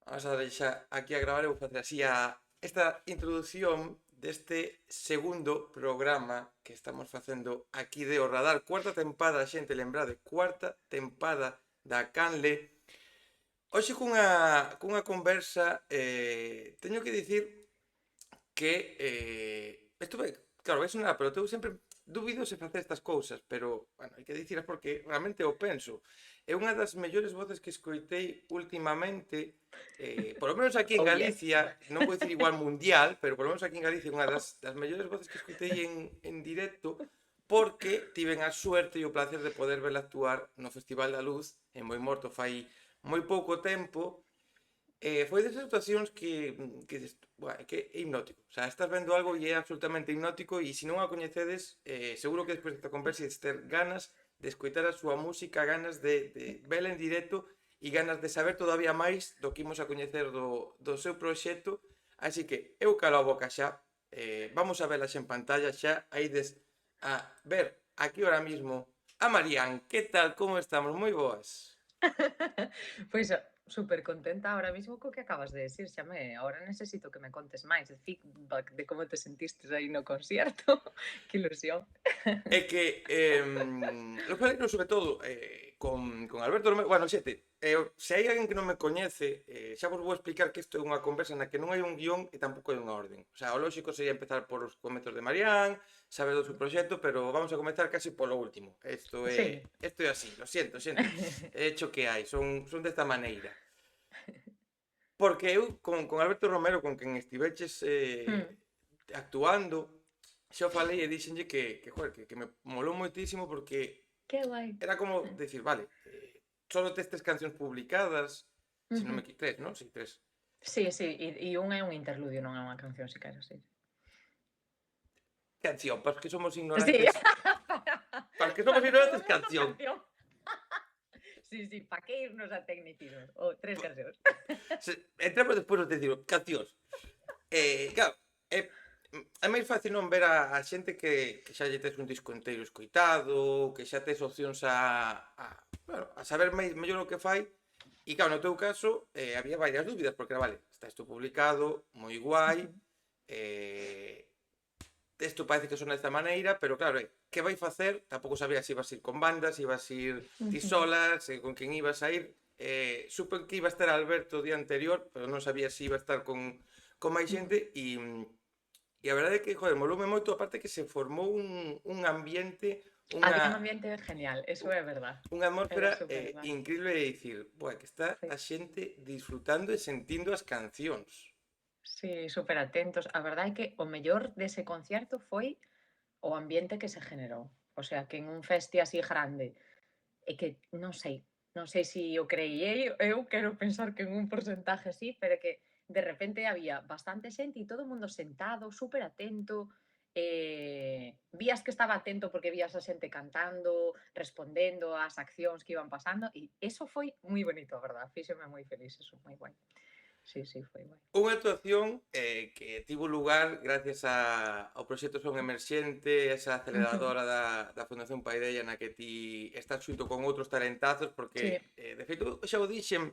Vamos a darle xa aquí a gravar e vou facer así esta introdución deste segundo programa que estamos facendo aquí de O Radar. Cuarta tempada, xente, lembrade, cuarta tempada da Canle. Hoxe cunha conversa, teño que dicir que isto vai, claro, vai sonar, pero eu sempre dubido se facer estas cousas, pero, bueno, hai que diciras porque realmente o penso. É unha das mellores voces que escoitei últimamente, por lo menos aquí en Oh, yes. Galicia, non vou dicir igual mundial, pero por lo menos aquí en Galicia unha das mellores voces que escoitei en directo, porque tiven a suerte e o placer de poder vela actuar no Festival da Luz en Boimorto fai moi pouco tempo. Foi desas situacións que dices, "Buah, é que é hipnótico. O sea, estás vendo algo e é absolutamente hipnótico e se non a coñecedes, seguro que despois desta conversa ides ter ganas de escoitar a súa música, ganas de vela en directo e ganas de saber todavía máis do que imos a coñecer do seu proxecto. Así que eu calo a boca xa, vamos a velas en pantalla xa, aí des a ver aquí ahora mismo a Marián. Que tal? Como estamos? Moi boas. Pois súper contenta ahora mismo co que acabas de decir, Xame. Ahora necesito que me contes máis de feedback de como te sentistes aí no concierto. Que ilusión. É que eu falei sobre todo con Alberto Romero, bueno, xete, se hai alguén que non me coñece, xa vos vou explicar que isto é unha conversa na que non hai un guión e tampouco hai unha orden. O sea, o lógico sería empezar por os comezos de Marián, saber do seu proxecto, pero vamos a comezar casi polo último. Sí. Isto é así, lo siento, xente. É hecho que hai, son desta maneira. Porque eu con Alberto Romero, con quen estiveches Mm, actuando, xa o falei e dixenlle joder, que me molou moitísimo porque qué guai. era como decir, vale, solo tes tres cancións publicadas, se non Ujú. me tres, non? Si, tres. Sí, sí, e un é un interludio, non é unha canción siquera, sí. Canción, para os que somos Sí, ignorantes, para os que somos para todo ignorantes, o mundo canción. canción. Sí, sí, pa que irnos a tecnicismos? Oh, tres cancións. Entramos despois de decir cancións. Claro, é, é máis fácil non ver a xente que xa lle tes un disco inteiro escoitado, que xa tes opcións bueno, a saber mellor o que fai. E claro, no teu caso, había varias dúbidas, porque era, vale, está isto publicado, moi guai, Ujú, eh, isto parece que son desta maneira, pero claro, que vai facer? Tampouco sabía se ibas a ir con bandas, se ibas a ir ti ujú. solas, con quen ibas a ir. Supen que iba a estar Alberto o día anterior, pero non sabía se iba a estar con máis Mm. xente e a verdade é que, joder, moloume moito, aparte que se formou un ambiente, Había un unha, ambiente genial, eso é verdad. unha Era atmósfera super guai. increíble de dicir, buah, que está Sí, a xente disfrutando e sentindo as cancións. sí, super atentos. A verdade é que o mellor dese concierto foi o ambiente que se generou. O sea, que en un festi así grande, e que non sei se o creí eu quero pensar que en un porcentaje sí, pero que de repente había bastante xente e todo o mundo sentado, super atento, vías que estaba atento porque vías a xente cantando, respondendo ás accións que iban pasando e eso foi moi bonito, a verdad, fíxome moi feliz, eso, moi guai. Sí, sí, foi guai. Unha actuación que tivo lugar gracias ao proxecto Son Emerxente, esa Ujú. aceleradora da Fundación Paideia na que ti estás xunto con outros talentazos, porque, Sí, de feito, xa o dixen,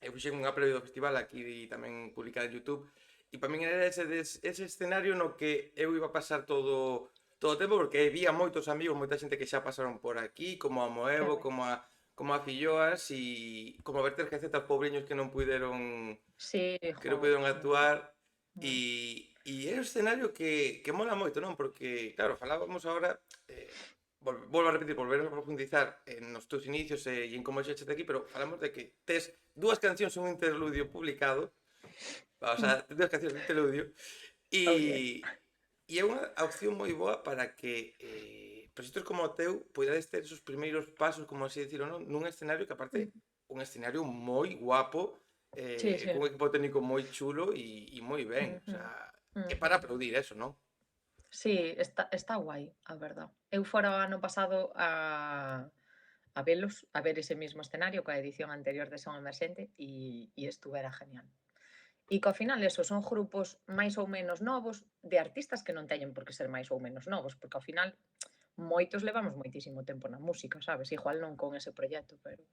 eu fixen unha previa do festival aquí tamén publicada en YouTube, e para min era ese escenario no que eu iba a pasar todo o tempo, porque había moitos amigos, moita xente que xa pasaron por aquí, como a que Moevo, guai. como a Filloas, e como a Verter Gaceta, pobriños Sí, que non jo, puderon sí. actuar Mm. e é un escenario que mola moito, non? Porque, claro, falábamos agora, volvo a repetir, volveremos a profundizar nos teus inicios e en como xeches de aquí, pero falamos de que tes dúas cancións un interludio publicado, o Mm. sea, dúas cancións de interludio, Oh, yes. e é unha opción moi boa para que proxectos como o teu poidades ter esos primeiros pasos, como así decirlo, non? Nun escenario que aparte Mm. un escenario moi guapo, Sí, sí. cun equipo técnico moi chulo e moi ben, o Ujú, sea, é ujú. para aplaudir eso, non? Sí, está guai, a verdad. Eu fora o ano pasado a velos, a ver ese mismo escenario coa edición anterior de Son Emerxente e estuvera genial. E que ao final eso son grupos máis ou menos novos de artistas que non teñen por que ser máis ou menos novos, porque ao final moitos levamos moitísimo tempo na música, sabes? Igual non con ese proxecto, pero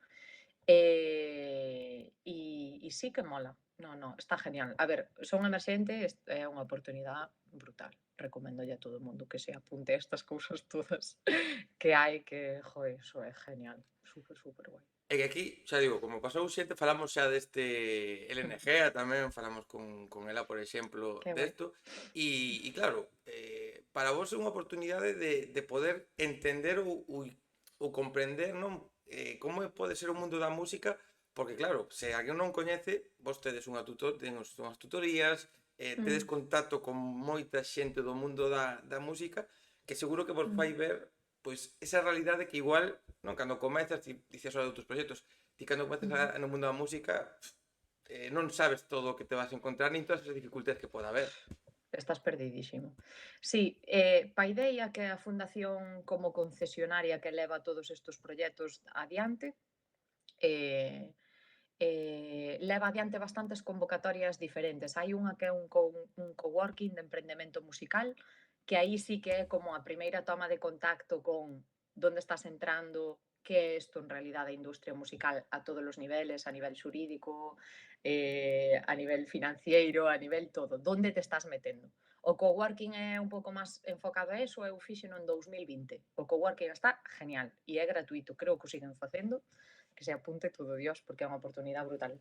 sí que mola. No, está genial. A ver, son emerxente, é unha oportunidade brutal. Recoméndolle a todo o mundo que se apunte a estas cousas todas que hai, que, joe, iso é genial. Super guai. E que aquí, xa digo, como pasou xente, falamos xa deste LNG, tamén falamos con ela, por exemplo, Que guai. desto, e claro, para vos é unha oportunidade de poder entender ou comprender, non? Como pode ser o mundo da música, porque claro, se alguén non coñece, vos tedes unhas tutorías, tedes Mm, contacto con moita xente do mundo da música, que seguro que vos mm, fai ver pois esa realidade que igual, non, cando comezas, ti dicías de outros proxectos, ti cando comezas mm. no mundo da música, non sabes todo o que te vas a encontrar, nin todas as dificultades que poda haber. Estás perdidísimo. Sí, Paideia, que é a fundación como concesionaria que leva todos estes proxectos adiante, eh, leva adiante bastantes convocatorias diferentes. Hai unha que é un coworking de emprendemento musical, que aí sí que é como a primeira toma de contacto con donde estás entrando, que é isto en realidad a industria musical a todos os niveles, a nivel xurídico, a nivel financiero, a nivel todo, donde te estás metendo. O coworking é un pouco máis enfocado a eso, eu fixeno en 2020. O coworking está genial e é gratuito, creo que o siguen facendo, que se apunte todo Dios, porque é unha oportunidade brutal.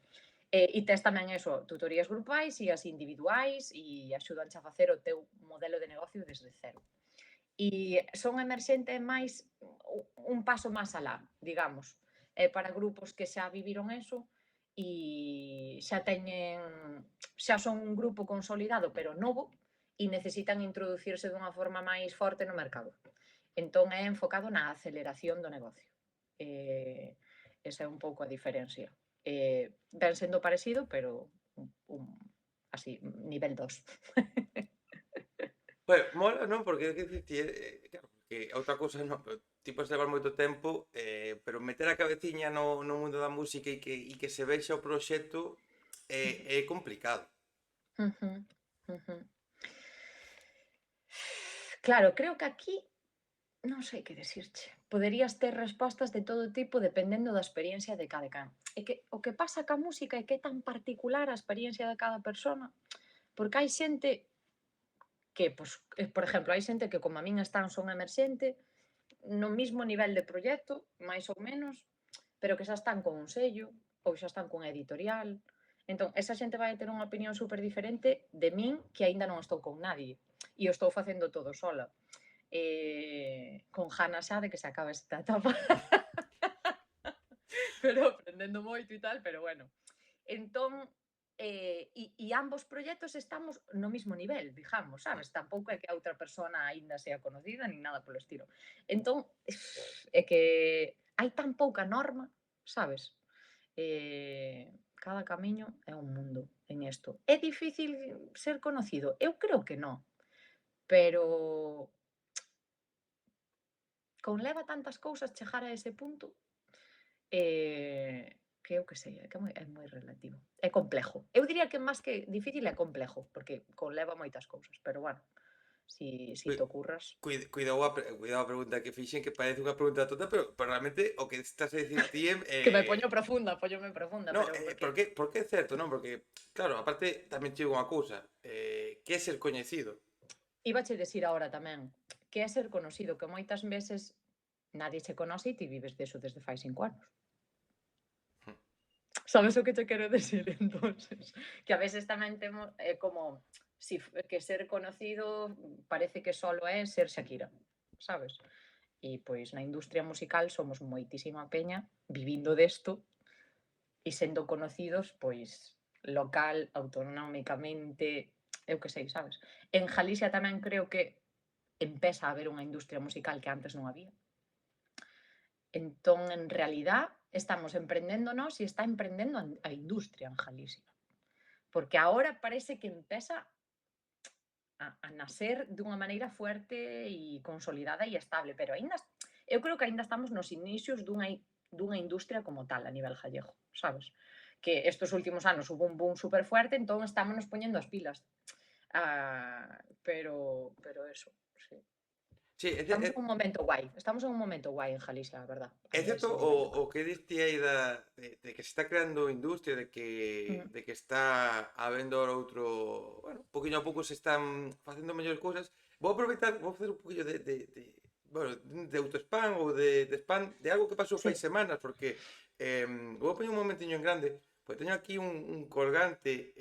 E tes tamén eso, tutorías grupais e as individuais e axudanche a facer o teu modelo de negocio desde cero. E son emerxente máis un paso máis alá, digamos, para grupos que xa viviron eso e xa son un grupo consolidado pero novo e necesitan introducirse dunha forma máis forte no mercado. Entón é enfocado na aceleración do negocio. Esa é un pouco a diferencia. Ven sendo parecido, pero así, nivel 2. Bueno, mola, non? Porque é que dicir, claro, porque outra cousa non, ti podes levar moito tempo, pero meter a cabeciña no mundo da música e que se vexa o proxecto é complicado. Ujú, ujú. Claro, creo que aquí non sei que decirche. Poderías ter respostas de todo tipo dependendo da experiencia de cada can. É que o que pasa ca música é que é tan particular a experiencia de cada persona, porque hai xente que, pois, por exemplo, hai xente que como a min son emerxente, no mismo nivel de proxecto, máis ou menos, pero que xa están con un sello ou xa están cunha editorial. Entón, esa xente vai ter unha opinión super diferente de min, que aínda non estou con nadie e o estou facendo todo sola. Con Jana xa de que se acabe esta etapa, pero aprendendo moito e tal, pero bueno. Entón, ambos proxectos estamos no mismo nivel, digamos, sabes? Tampouco é que a outra persona aínda sea conocida nin nada polo estilo. Entón, é que hai tan pouca norma, sabes? Cada camiño é un mundo en isto. É difícil ser conocido? Eu creo que non, pero conleva tantas cousas chegar a ese punto, que eu que sei, é moi relativo. É complexo. Eu diría que máis que difícil é complexo, porque conleva moitas cousas, pero bueno, si te Cui- ocurras. Cuidado a pregunta que fixen, que parece unha pregunta tonta, pero realmente o que estás a dicir ti é... Que me poño profunda, póñome profunda, No, pero porque porque é certo, non? Porque, claro, aparte tamén te digo unha cousa, que é ser coñecido. íbache decir agora tamén, que é ser conocido, que moitas veces nadie se conoce e ti vives deso desde fai 5 anos. Sabes o que te quero decir, entonces? Que a veces tamén temos, como, si, que ser conocido parece que solo é ser Shakira, sabes? E pois na industria musical somos moitísima peña vivindo desto e sendo conocidos, pois, local, autonómicamente, eu que sei, sabes? En Galicia tamén creo que empeza a haber unha industria musical que antes non había. Entón, en realidad, estamos emprendendo nós e está emprendendo a industria en Galicia. Porque agora parece que empeza a nacer dunha maneira fuerte e consolidada e estable, pero eu creo que aínda estamos nos inicios dunha industria como tal a nivel gallego, sabes? Que estes últimos anos hubo un boom super fuerte, entón estámonos poñendo as pilas. Pero eso, sí. Sí, Estamos en un momento guai. Estamos en un momento guai en Galicia, a verdad, a é nivel certo cinematográfico. o que diste aí de que se está creando industria, Mm. de que está habendo ahora outro, bueno, poquinho a pouco se están facendo mellores cousas. Vou aproveitar, vou facer un poquillo bueno, de autospam ou de spam de algo que pasou fai Sí. semanas, porque vou poñer un momentiño en grande, pois teño aquí un colgante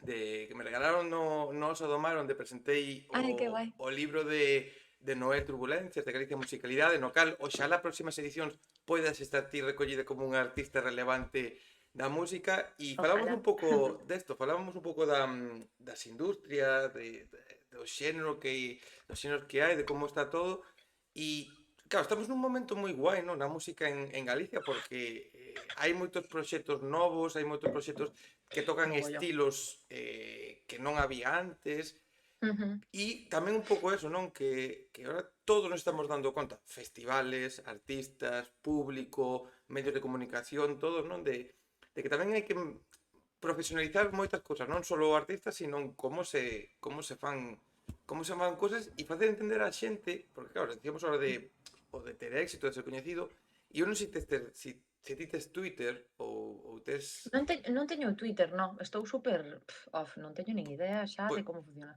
de que me regalaron no Oso do Mar, onde presentei Ay, qué guay. o libro de Noé Turbulencias, de Galicia Musicalidade, no cal, oxalá próximas edicións poidas estar ti recollida como un artista relevante da música e falábamos Ojalá. un pouco desto, falábamos un pouco das industrias, do xénero dos xéneros que hai, de como está todo e claro, estamos nun momento moi guai, non, na música en Galicia porque hai moitos proxectos novos, hai moitos proxectos que tocan Mogollón. estilos que non había antes Ujú. e tamén un pouco eso, non? Que ahora todos nos estamos dando conta, festivales, artistas, público, medios de comunicación, todos, non? De que tamén hai que profesionalizar moitas cousas, non só artistas, sino como se fan cousas e facer entender á xente, porque claro, decíamos ahora o de ter éxito, de ser coñecido, e eu non sei se ti tes Twitter ou tes Non teño Twitter, non. Estou super off, non teño nin idea xa de como funciona.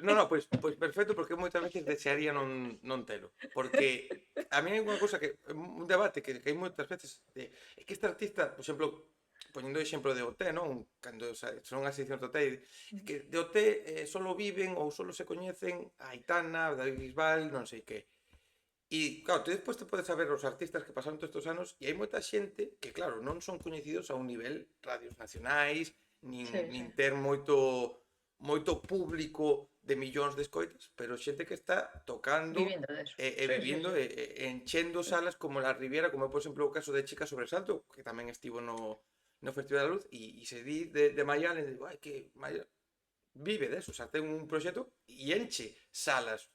No, pois perfecto, porque eu moitas veces desearía non telo. Porque a mí hai unha cousa que un debate que hai moitas veces é que este artista, por exemplo, poñendo o exemplo de OT, non? Cando son as edicións de OT, é que de OT solo viven ou solo se coñecen a Aitana, David Bisbal, non sei que. E, claro, tú despois te podes saber os artistas que pasaron todos estes anos e hai moita xente que, claro, non son coñecidos a un nivel radios nacionais, Sí, nin sí. ter moito público de millóns de escoitas, pero xente que está tocando Vivindo deso. e Sí, sí, vivindo sí. e enchendo salas como la Riviera, como é, por exemplo, o caso de Chica Sobresalto, que tamén estivo no Festival da Luz, e se di de Maialen, e digo, ai, que Maialen vive deso, xa ten un proxecto e enche salas,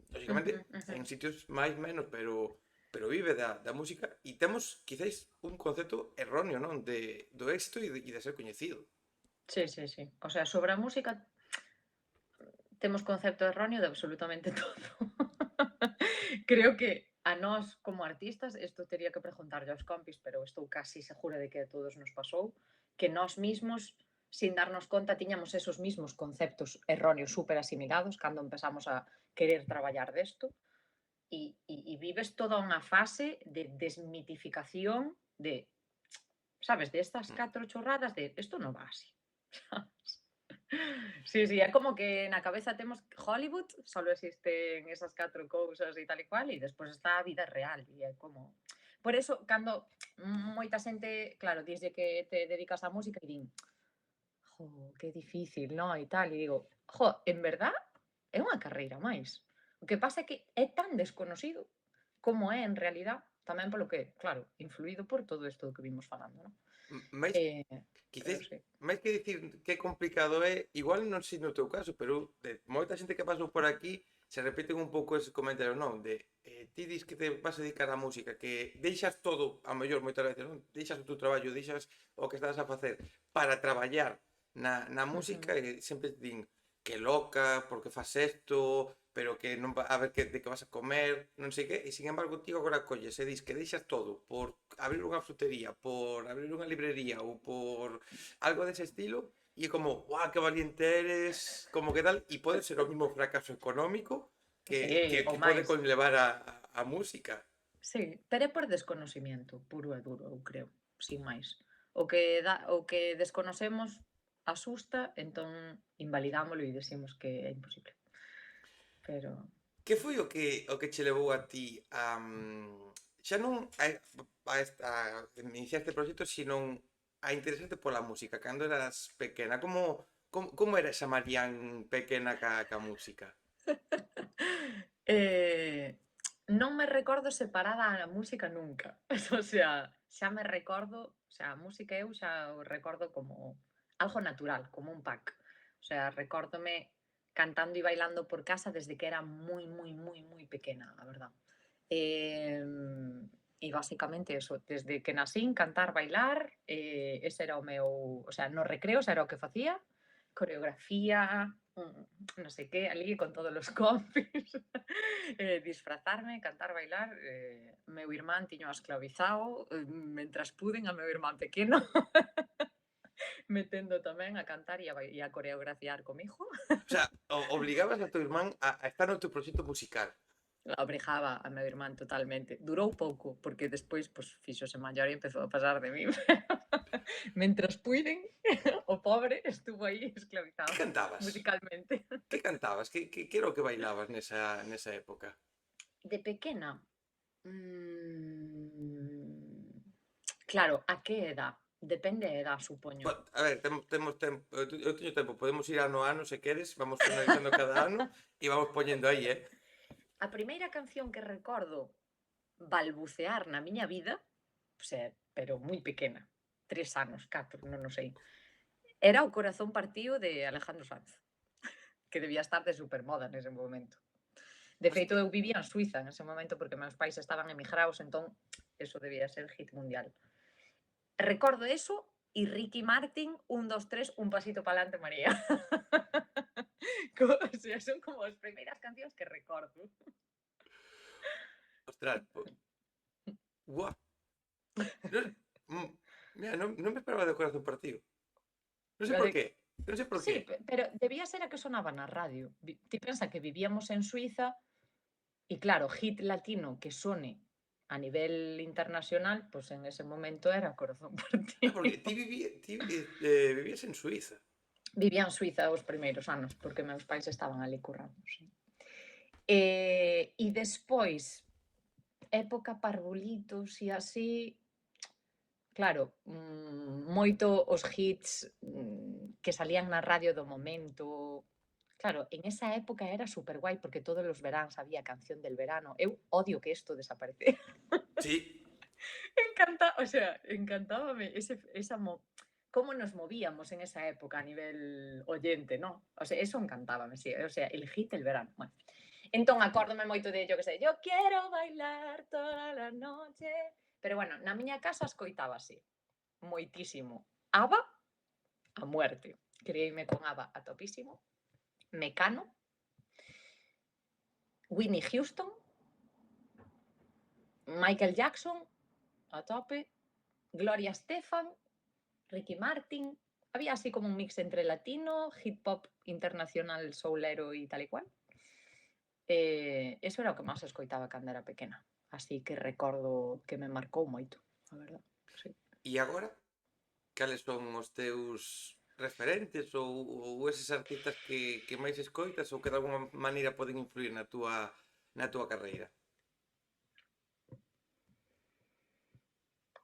lógicamente Ujú, ujú. en sitios máis menos, pero vive da música e temos quizáis un concepto erróneo, non, do éxito e de ser coñecido. Sí, sí, sí. O sea, sobre a música temos concepto erróneo de absolutamente todo. Creo que a nós como artistas, isto tería que preguntarlle aos compis, pero estou casi segura de que a todos nos pasou, que nós mismos, sin darnos conta, tiñamos esos mismos conceptos erróneos super asimilados cando empezamos a querer traballar desto e vives toda unha fase de desmitificación de, sabes, de estas 4 chorradas de isto non va así, sabes? Sí, sí, é como que na cabeza temos Hollywood, solo existen esas 4 cousas e tal e cual, e despois está a vida real, e é como por eso, cando moita xente, claro, dislle que te dedicas á música e din: "Jo, que difícil, no?", e tal, e digo: "Jo, en verdad é unha carreira máis". O que pasa é que é tan desconocido como é en realidad, tamén polo que, claro, influído por todo isto que vimos falando, non? Máis, Eh, quizáis, pero sí. máis que dicir que complicado é, igual non sei no teu caso, pero de moita xente que pasou por aquí se repiten un pouco ese comentario, non? De ti dis que te vas a dedicar á música, que deixas todo, a mellor moitas veces, non? Deixas o teu traballo, deixas o que estás a facer para traballar na música Ujú. e sempre te din que loca, porque fas isto, pero que non a ver que, de que vas a comer, non sei que, e sin embargo ti agora colles e dis que deixas todo por abrir unha frutería, por abrir unha librería ou por algo dese estilo, e é como, guau, que valiente eres, como que tal, e pode ser o mismo fracaso económico Sí, ou que pode máis. conlevar a música. Sí, pero é por desconocimiento, puro e duro, eu creo, sin máis. O que desconocemos asusta, entón invalidámolo e decimos que é imposible. Pero Que foi o que che levou a ti xa non a iniciar este proxecto, sino a interesarte pola música cando eras pequena? Como era esa Marián pequena ca música? eh, non me recordo separada a música nunca. O sea, xa me recordo, o sea, a música eu xa o recordo como algo natural, como un pack. O sea, recórdome cantando e bailando por casa desde que era moi pequena, a verdad. E basicamente eso, desde que nacín, cantar, bailar, ese era o meu, o sea, nos recreos era o que facía, coreografía, no sé qué, ali con todos os compis, disfrazarme, cantar, bailar. Meu irmán tiño esclavizado, mentras puden a meu irmán pequeno, metendo tamén a cantar e a coreografiar comigo. O sea, obligabas a tu irmán a estar no teu proxecto musical. Obrigaba a meu irmán totalmente. Durou pouco, porque despois pues, fixose maior e empezou a pasar de mí. Mentras puiden, o pobre estuvo aí Que esclavizado cantabas? musicalmente. Que cantabas? Que era o que bailabas nesa época? De pequena, mm, claro, a que edad? Depende da edad, supoño. A ver, temos tempo, eu teño tempo, podemos ir ano a ano se queres, vamos analizando cada ano e vamos poñendo aí, A primeira canción que recordo balbucear na miña vida, pero moi pequena, 3 anos, 4, non o sei, era O corazón partido de Alejandro Sanz, que debía estar de supermoda nese momento. De feito, Hostia, eu vivía en Suiza en ese momento porque meus pais estaban emigrados, entón eso debía ser hit mundial. Recordo eso y Ricky Martin, 1, 2, 3, un pasito para adelante, María. O sea, son como as primeiras cancións que recordo. ostras, guau. Non, mira, non me esperaba de corazón partido. Non sei por qué, non sei por Sí, qué. pero debía ser a que sonaba na radio. Ti pensa que vivíamos en Suiza e claro, hit latino que sone a nivel internacional, pues en ese momento era Corazón Ah, porque partido. ti vivías en Suiza. Vivía en Suiza os primeiros anos, porque meus pais estaban ali currando. Sí. E despois, época parvulitos e así, claro, moito os hits que salían na radio do momento. Claro, en esa época era super guai porque todos os veráns había canción del verano. Eu odio que isto desaparecera. Sí. O sea, encantábame cómo nos movíamos en esa época a nivel oyente, ¿no? O sea, eso encantábame, sí. O sea, el hit del verano. Bueno. Entón, acórdome moito de, yo que sei, yo quiero bailar toda la noche. Pero bueno, na miña casa escoitaba así, moitísimo. ABBA a muerte. Criei-me con ABBA a topísimo. Mecano. Whitney Houston. Michael Jackson a tope. Gloria Estefan. Ricky Martin. Había así como un mix entre latino, hip hop internacional, soulero e tal e cual. Eso era o que máis escoitaba cando era pequena. Así que recordo que me marcou moito, a verdad. Sí. E agora? Cales son os teus referentes ou eses artistas que máis escoitas ou que de alguma maneira poden influir na túa carreira?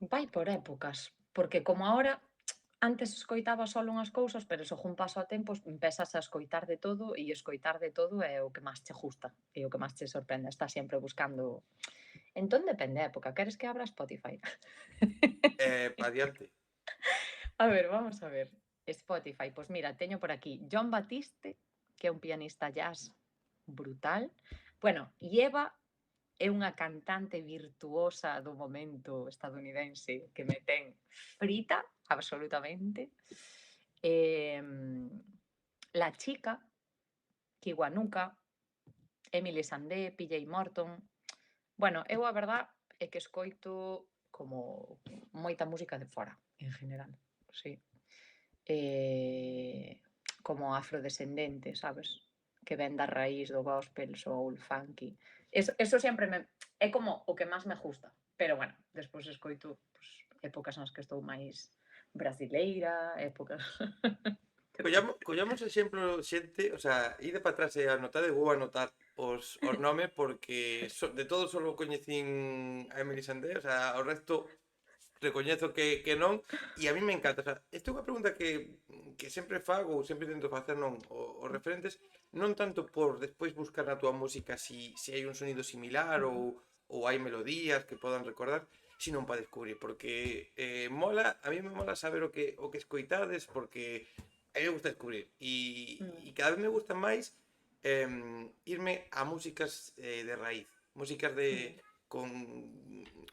Vai por épocas, porque como ahora antes escoitaba só unhas cousas, pero según paso o tempo empezas a escoitar de todo e escoitar de todo é o que máis che gusta e o que máis che sorprende. Estás sempre buscando. Entón depende da época. Queres que abra Spotify? Adiante. A ver, vamos a ver. Spotify, pois mira, teño por aquí Jon Batiste, que é un pianista jazz brutal. Bueno, e Eva é unha cantante virtuosa do momento estadounidense que me ten frita, absolutamente. La Chica, Kiwanuka, Emily Sandé, PJ Morton. Bueno, eu a verdad é que escoito como moita música de fora, en general, sí. Como afrodescendente, sabes? Que ven da raíz do gospel, soul, funky. Eso sempre é como o que máis me gusta. Pero bueno, despois escoito pues, épocas nas que estou máis brasileira, épocas... Collamos exemplo xente, o sea, ide para atrás e anotade, vou anotar os nomes porque de todos só coñecín a Emily Sandé, o sea, o resto recoñezo que non, e a mí me encanta. O sea, esta é unha pregunta que sempre fago ou sempre tento facer non os referentes, non tanto por despois buscar na túa música si hai un sonido similar ou hai melodías que podan recordar, sino para descubrir, porque a mí me mola saber o que escoitades, porque a mí me gusta descubrir, e cada vez me gusta máis irme a músicas de raíz, músicas con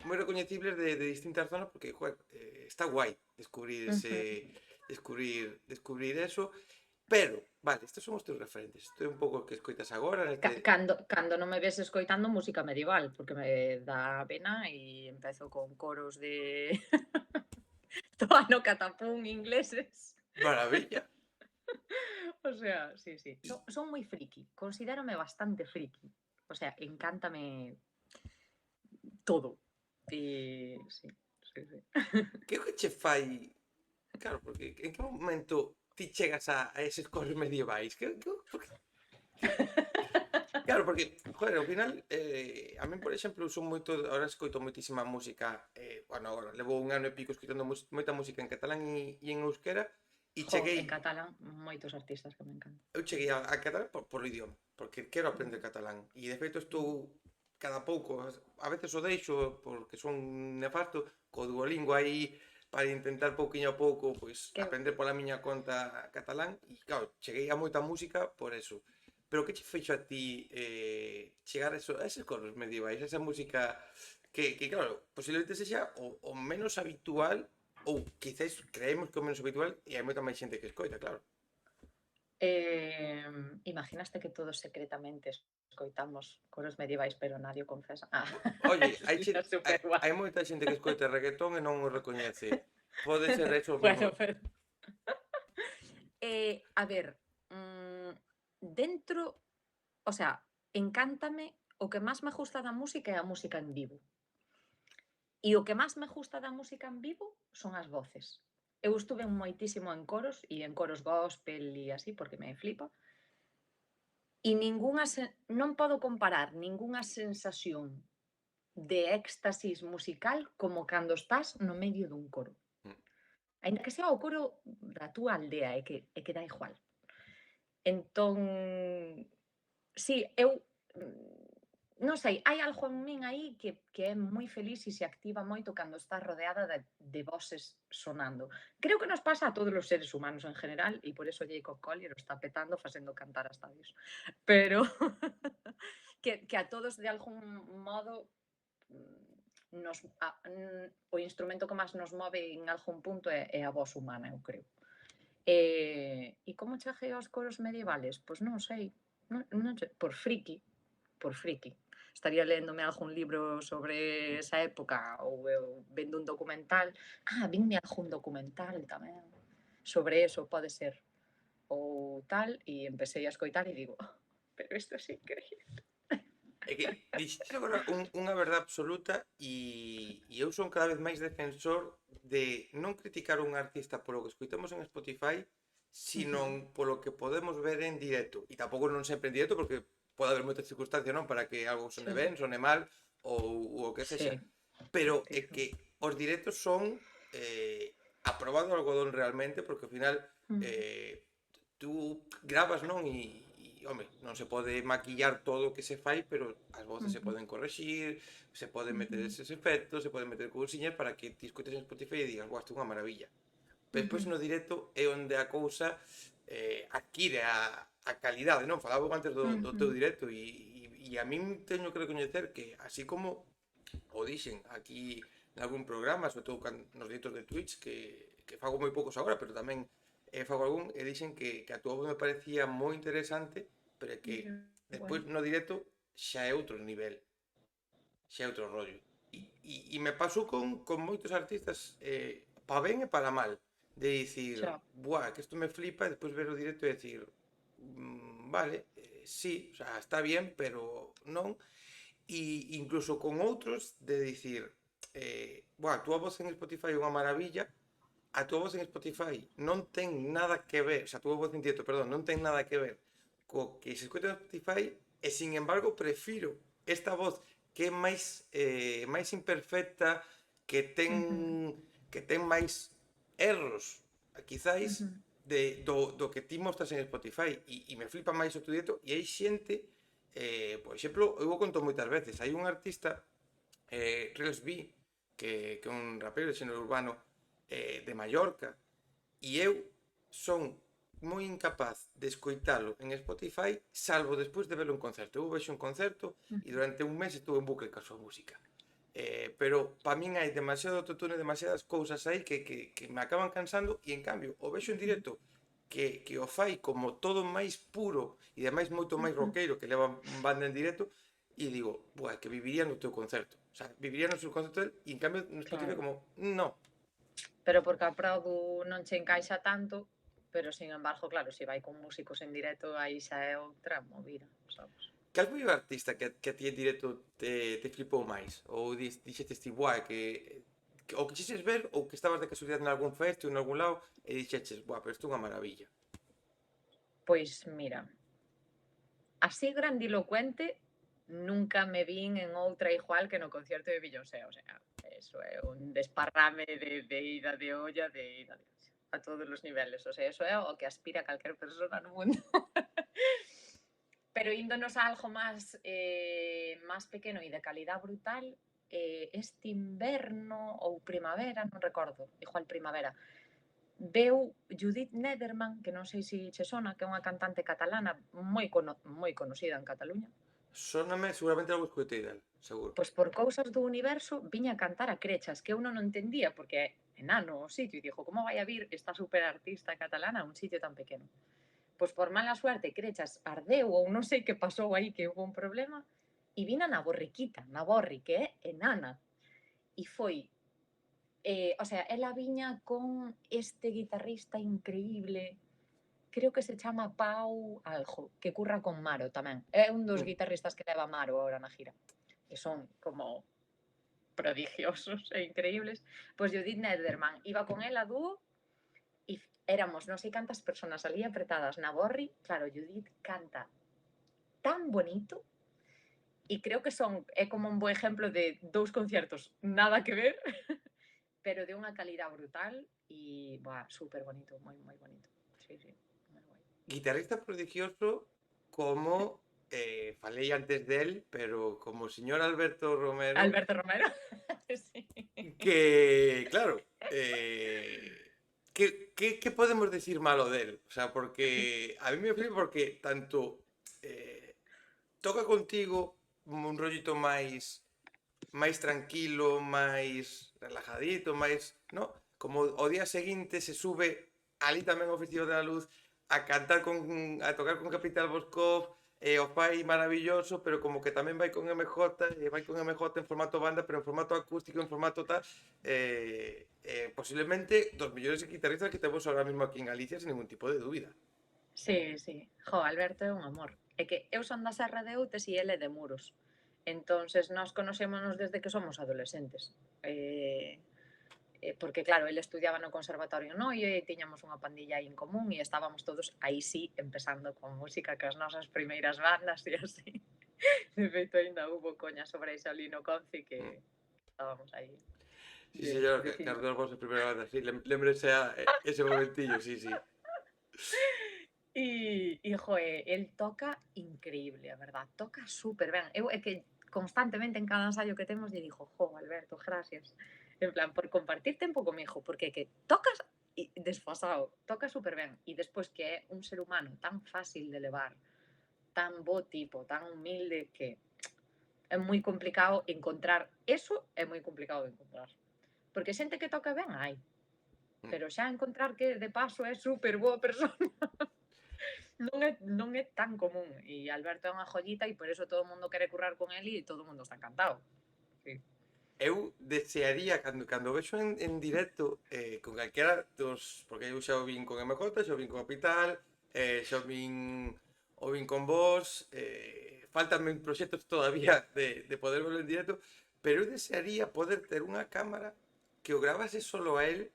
moi recoñecibles de distintas zonas porque joder, está guai descubrir eso Pero, vale, estes son os teus referentes. Isto é un pouco o que escoitas agora neste... Cando non me ves escoitando música medieval, porque me dá pena e empezo con coros de Toano Catapún ingleses. Maravilla. O sea, sí, sí. Son moi friki, considérome bastante friki. O sea, encántame todo. E sí, sí, sí. Que é o que che fai... Claro, porque en que momento ti chegas a eses coros medievais? Claro, porque, joder, ao final, a min, por exemplo, son moito, ahora escoito moitísima música, bueno, agora levo un ano e pico escoitando moita música en catalán e en euskera, e Jo, en cheguei, catalán, moitos artistas que me encantan. eu cheguei a catalán por o idioma, porque quero aprender catalán, e de feito estou cada pouco, a veces o deixo porque son nefasto, co Duolingo aí para intentar pouquiño a pouco, pois, Que aprender pola miña conta catalán, e claro, cheguei a moita música por eso. Pero que che fixo a ti chegar a eses coros medievais, a esa música que claro, posiblemente sexa o menos habitual, ou quizáis creemos que é o menos habitual e hai moita máis xente que escoita, claro. Imaginaste que todos secretamente escoitamos coros medievais, pero nadie o confesa. Oye, Sería superguai. hai moita xente que escoita reggaetón e non o recoñece. Pode ser eso o mesmo. Bueno, pero a ver, dentro, o sea, encántame, o que máis me gusta da música é a música en vivo. E o que máis me gusta da música en vivo son as voces. Eu estuve moitísimo en coros e en coros gospel e así, porque me flipa. E non podo comparar ningunha sensación de éxtasis musical como cando estás no medio dun coro. Mm. Aínda que sea o coro da túa aldea, é que dá igual. Entón, sí, eu non sei, hai algo en min aí que é moi feliz e se activa moito cando estás rodeada de voces sonando. Creo que nos pasa a todos os seres humanos en general e por eso Jacob Collier o está petando facendo cantar a estadios. Pero que a todos de algún modo o instrumento que máis nos move en algún punto é a voz humana, eu creo. E como cheguei aos coros medievales? Pois non sei, por friki, por friki. Estaría léndome algún libro sobre esa época ou eu vendo un documental. Vinme algún documental tamén sobre eso, pode ser. Ou tal, e empecé a escoitar e digo, pero isto é increíble. É que dixiste agora unha verdade absoluta e eu son cada vez máis defensor de non criticar un artista polo que escoitamos en Spotify, sino polo que podemos ver en directo. E tampouco non sempre en directo, porque pode haber moitas circunstancias, non? Para que algo sone ben, sone mal, ou o que sexa. Sí. Pero é que os directos son a proba do algodón realmente, porque ao final tú gravas, non? Home, non se pode maquillar todo o que se fai, pero as voces se poden correxir, se poden meter eses efectos, se poden meter cousiñas para que ti escoites en Spotify e digas, guau, isto é unha maravilla. Pero despois no directo é onde a cousa adquire a calidade, non? Falaba antes do teu directo e a min teño que recoñecer que así como o dixen aquí en algún programa, sobre todo nos directos de Twitch, que fago moi poucos agora, pero tamén fago algún, e dixen que a túa voz me parecía moi interesante, pero é que despois no directo xa é outro nivel, xa é outro rollo. E me pasou con moitos artistas, pa ben e para mal, de dicir, buah, que isto me flipa, e despois ver o directo e dicir, vale, sí, o sea, está bien, pero non. E incluso con outros de dicir, buah, a túa voz en Spotify é unha maravilla, a túa voz en Spotify non ten nada que ver, o sea, a túa voz en directo, perdón, non ten nada que ver co que se escoita en Spotify, e sin embargo prefiro esta voz que é máis imperfecta, que ten máis erros, quizáis, do que ti mostras en Spotify, e me flipa máis o teu directo, e hai xente, por exemplo, eu o conto moitas veces, hai un artista, Reels B, que é un rapero de xénero urbano, de Mallorca, e eu son moi incapaz de escoitalo en Spotify salvo despois de verlo en concerto. Eu vexo un concerto e durante un mes estuve en bucle ca súa música. Pero para min hai demasiado autotune, demasiadas cousas aí que me acaban cansando, e en cambio o vexo en directo que o fai como todo máis puro e ademais moito máis roqueiro, que leva banda en directo, e digo, buah, que viviría no teu concerto. O sea, viviría no seu concerto del, e en cambio no Spotify Claro. como, no. Pero porque a Produ non che encaixa tanto, pero sin embargo, claro, se vai con músicos en directo, aí xa é outra movida, sabes? Cal foi o artista que a ti en directo te flipou máis? Ou dixetes ti, buah, que ou quixeses ver ou que estabas de casualidade en algún festi ou en algún lado e dixeches, buah, pero isto é unha maravilla. Pois mira, así grandilocuente nunca me vin en outra igual que no concierto de Beyoncé, o sea, eso é un desparrame de ida de olla, de ida de olla, a todos os niveles, o sea, eso é o que aspira calquer persona no mundo. Pero índonos a algo más pequeno e de calidad brutal, este inverno ou primavera, non recordo, igual primavera, veu Judith Nederman, que non sei se che sona, que é unha cantante catalana moi conocida en Cataluña. Sóname, seguramente algo escoitei del, seguro. Pois por cousas do universo viña a cantar a Crechas, que eu non o entendía porque é enano o sitio, e dixo, como vai a vir esta superartista catalana a un sitio tan pequeno? Pois por mala suerte Crechas ardeu ou non sei que pasou aí, que hubo un problema, e vina na Borriquita, na Borri, que é enana. E foi, o sea, ela viña con este guitarrista increíble, creo que se chama Pau algo, que curra con Maro tamén. É un dos guitarristas que leva Maro agora na gira, que son como prodigiosos e increíbles. Pois Judith Nederman iba con ela dúo e éramos non sei cantas personas ali apretadas na Borri. Claro, Judith canta tan bonito e creo que é como un bo exemplo de dous conciertos nada que ver, pero de unha calidad brutal e, súper bonito, moi, moi bonito. Sí, sí, moi guai. Guitarrista prodigioso como, falei antes del, pero como o señor Alberto Romero, Alberto Romero. Sí. que, claro, que podemos decir malo del? O sea, porque a mí me flipa porque tanto toca contigo un rollito máis tranquilo, máis relajadito, máis, no? Como o día seguinte se sube ali tamén ao Festival da Luz a cantar a tocar con Capital Boscov, o fai maravilloso, pero como que tamén vai con MJ, e vai con MJ en formato banda, pero en formato acústico, en formato tal, posiblemente dos mellores guitarristas que temos ahora mismo aquí en Galicia, sin ningún tipo de dúbida. Sí, sí. Jo, Alberto é un amor. É que eu son da Serra de Outes e ele é de Muros. Entonces, nós conocémonos desde que somos adolescentes. Porque, claro, ele estudiaba no Conservatorio Noio e tiñamos unha pandilla aí en común e estábamos todos aí sí empezando con música, que as nosas primeiras bandas e así. De feito, ainda hubo coña sobre iso ali no Conci que estábamos aí. Sí, señor, que as dúas vosas primeiras bandas, sí, lembrese ese momentillo, sí, sí. E, joe, el toca increíble, a verdad, toca súper ben. Eu é que constantemente en cada ensaio que temos lle digo, jo, Alberto, gracias. En plan, por compartir tempo comigo, porque que tocas desfasado, toca súper ben. E despois que é un ser humano tan fácil de levar, tan bo tipo, tan humilde, que é moi complicado encontrar. Eso é moi complicado de encontrar. Porque xente que toca ben, hai. Pero xa encontrar que de paso é súper boa persona non é tan común. E Alberto é unha joyita e por eso todo o mundo quere currar con ele e todo o mundo está encantado. Sí. Eu desearía, cando vexo en directo, con calquera dos, porque eu xa o vin con MJ, xa o vin con Capital, xa o vin con vos, faltanme proxectos todavía de poder verlo en directo, pero eu desearía poder ter unha cámara que o gravase solo a él,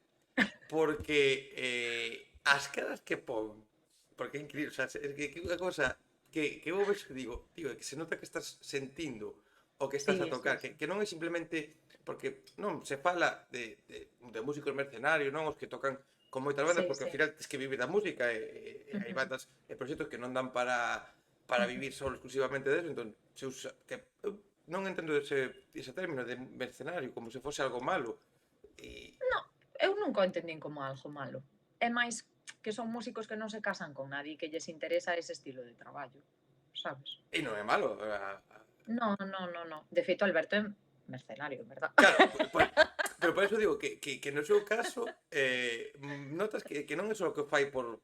porque as caras que pon, porque é increíble, o sea, é que unha cosa que eu vexo e digo, tío, que se nota que estás sentindo o que estás Sí, a tocar, sí, sí. que non é simplemente porque non se fala de músicos mercenarios, non, os que tocan con moitas bandas, Sí, porque ao sí. final tens que vivir da música e hai bandas e proxectos que non dan para vivir só exclusivamente deso, entón se usa, que eu non entendo ese término de mercenario como se fose algo malo. E No, eu nunca o entendín como algo malo. É máis que son músicos que non se casan con nadie e que lles interesa ese estilo de traballo, sabes? non é malo. No, no, no, no. De feito, Alberto é mercenario, verdad? Claro, pero por eso digo que no seu caso notas que non é só que o fai por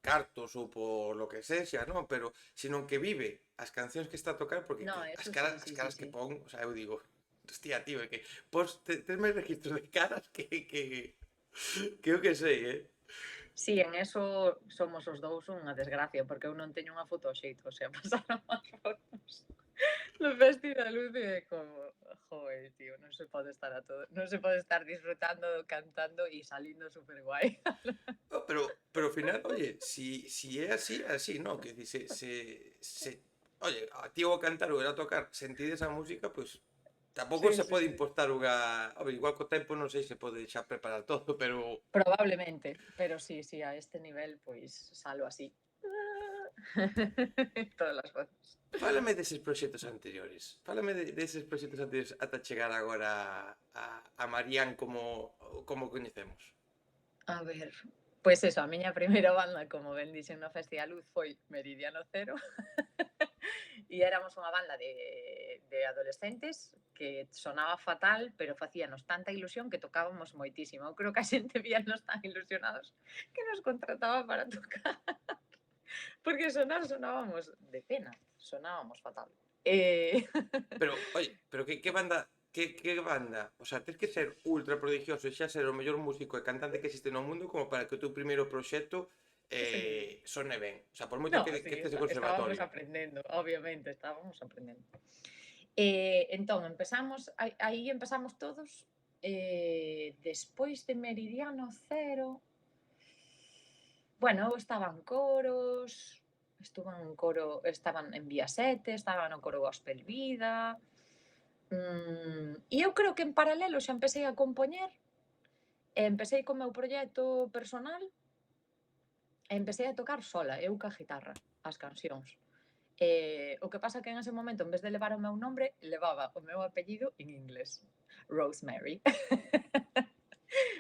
cartos ou por lo que sexa, non? Pero senón que vive as cancións que está a tocar porque No, as eso caras, sí, as sí, sí, caras que sí. pon, o sea, eu digo, hostia, tío, é que tes máis registros de caras que eu que sei, eh? Sí, en eso somos os dous unha desgracia, porque eu non teño unha foto ao xeito, o sea, pasaron as fotos no Festival da Luz e é como, joder, tío, non se pode estar a todo, non se pode estar disfrutando, cantando e salindo super guai. No, pero ao final, oye, si é así, é así, ¿no? Que dice, oye, a ti ou a cantar ou a tocar, sentides a música, pues tampouco Sí, se sí, pode sí. impostar unha... Home, igual co tempo non sei se pode xa preparar todo, pero Probablemente, pero sí, sí, a este nivel, pois salo así. Todas as fotos. fálame deses proxectos anteriores. Fálame deses proxectos anteriores ata chegar agora a Marián como coñecemos. A ver, pois eso, a miña primeira banda, como ben dixen no Festival Luz, foi Meridiano Cero. E éramos unha banda de adolescentes que sonaba fatal, pero facíanos tanta ilusión que tocábamos moitísimo. Eu creo que a xente víanos tan ilusionados que nos contrataba para tocar. Porque sonábamos de pena, sonábamos fatal. Pero, oye, pero que banda, que banda? O sea, tens que ser ultra prodigioso e xa ser o mellor músico e cantante que existe no mundo como para que o teu primeiro proxecto Sí. sone ben. O sea, por moito No, que sí, estés de estábamos conservatorio. aprendendo, obviamente, estábamos aprendendo. Entón, empezamos, aí empezamos todos, despois de Meridiano Cero, bueno, eu estaba en coros, estuve en coro, estaban en Vía 7, estaba no coro Gospel Vida, e eu creo que en paralelo xa empecé a compoñer, e empecé co meu proxecto personal, e empecé a tocar sola, eu ca guitarra, as cancións. O que pasa que en ese momento, en vez de levar o meu nombre, levaba o meu apellido en inglés. Rosemary.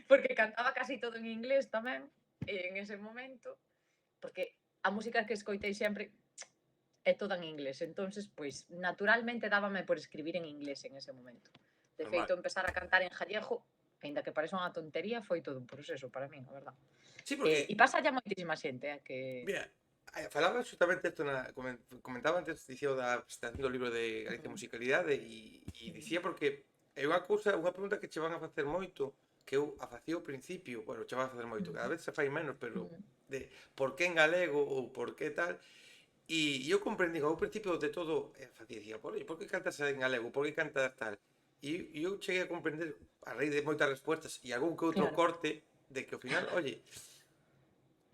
Porque cantaba casi todo en inglés tamén, en ese momento, porque a música que escoitei sempre é toda en inglés. Entonces, pois, naturalmente dábame por escribir en inglés en ese momento. De Normal. feito, empezar a cantar en gallego, aínda que parece unha tontería, foi todo un proceso para min, a verdad. Sí, E porque, pasa ya moitísima xente, que... mira, falaba justamente isto comentaba antes, dicía da presentación do libro de Galicia Mm, Musicalidade e dicía porque é unha cousa, unha pregunta que che van a facer moito, que eu a facía ao principio, bueno, che van a facer moito, cada mm, vez se fai menos, pero mm, de por que en galego ou por que tal. E eu comprendí ao principio de todo, dicía, por que cantas en galego? Por que cantas tal? E eu cheguei a comprender, a raíz de moitas respuestas e algún que outro claro, corte, de que ao final, oye,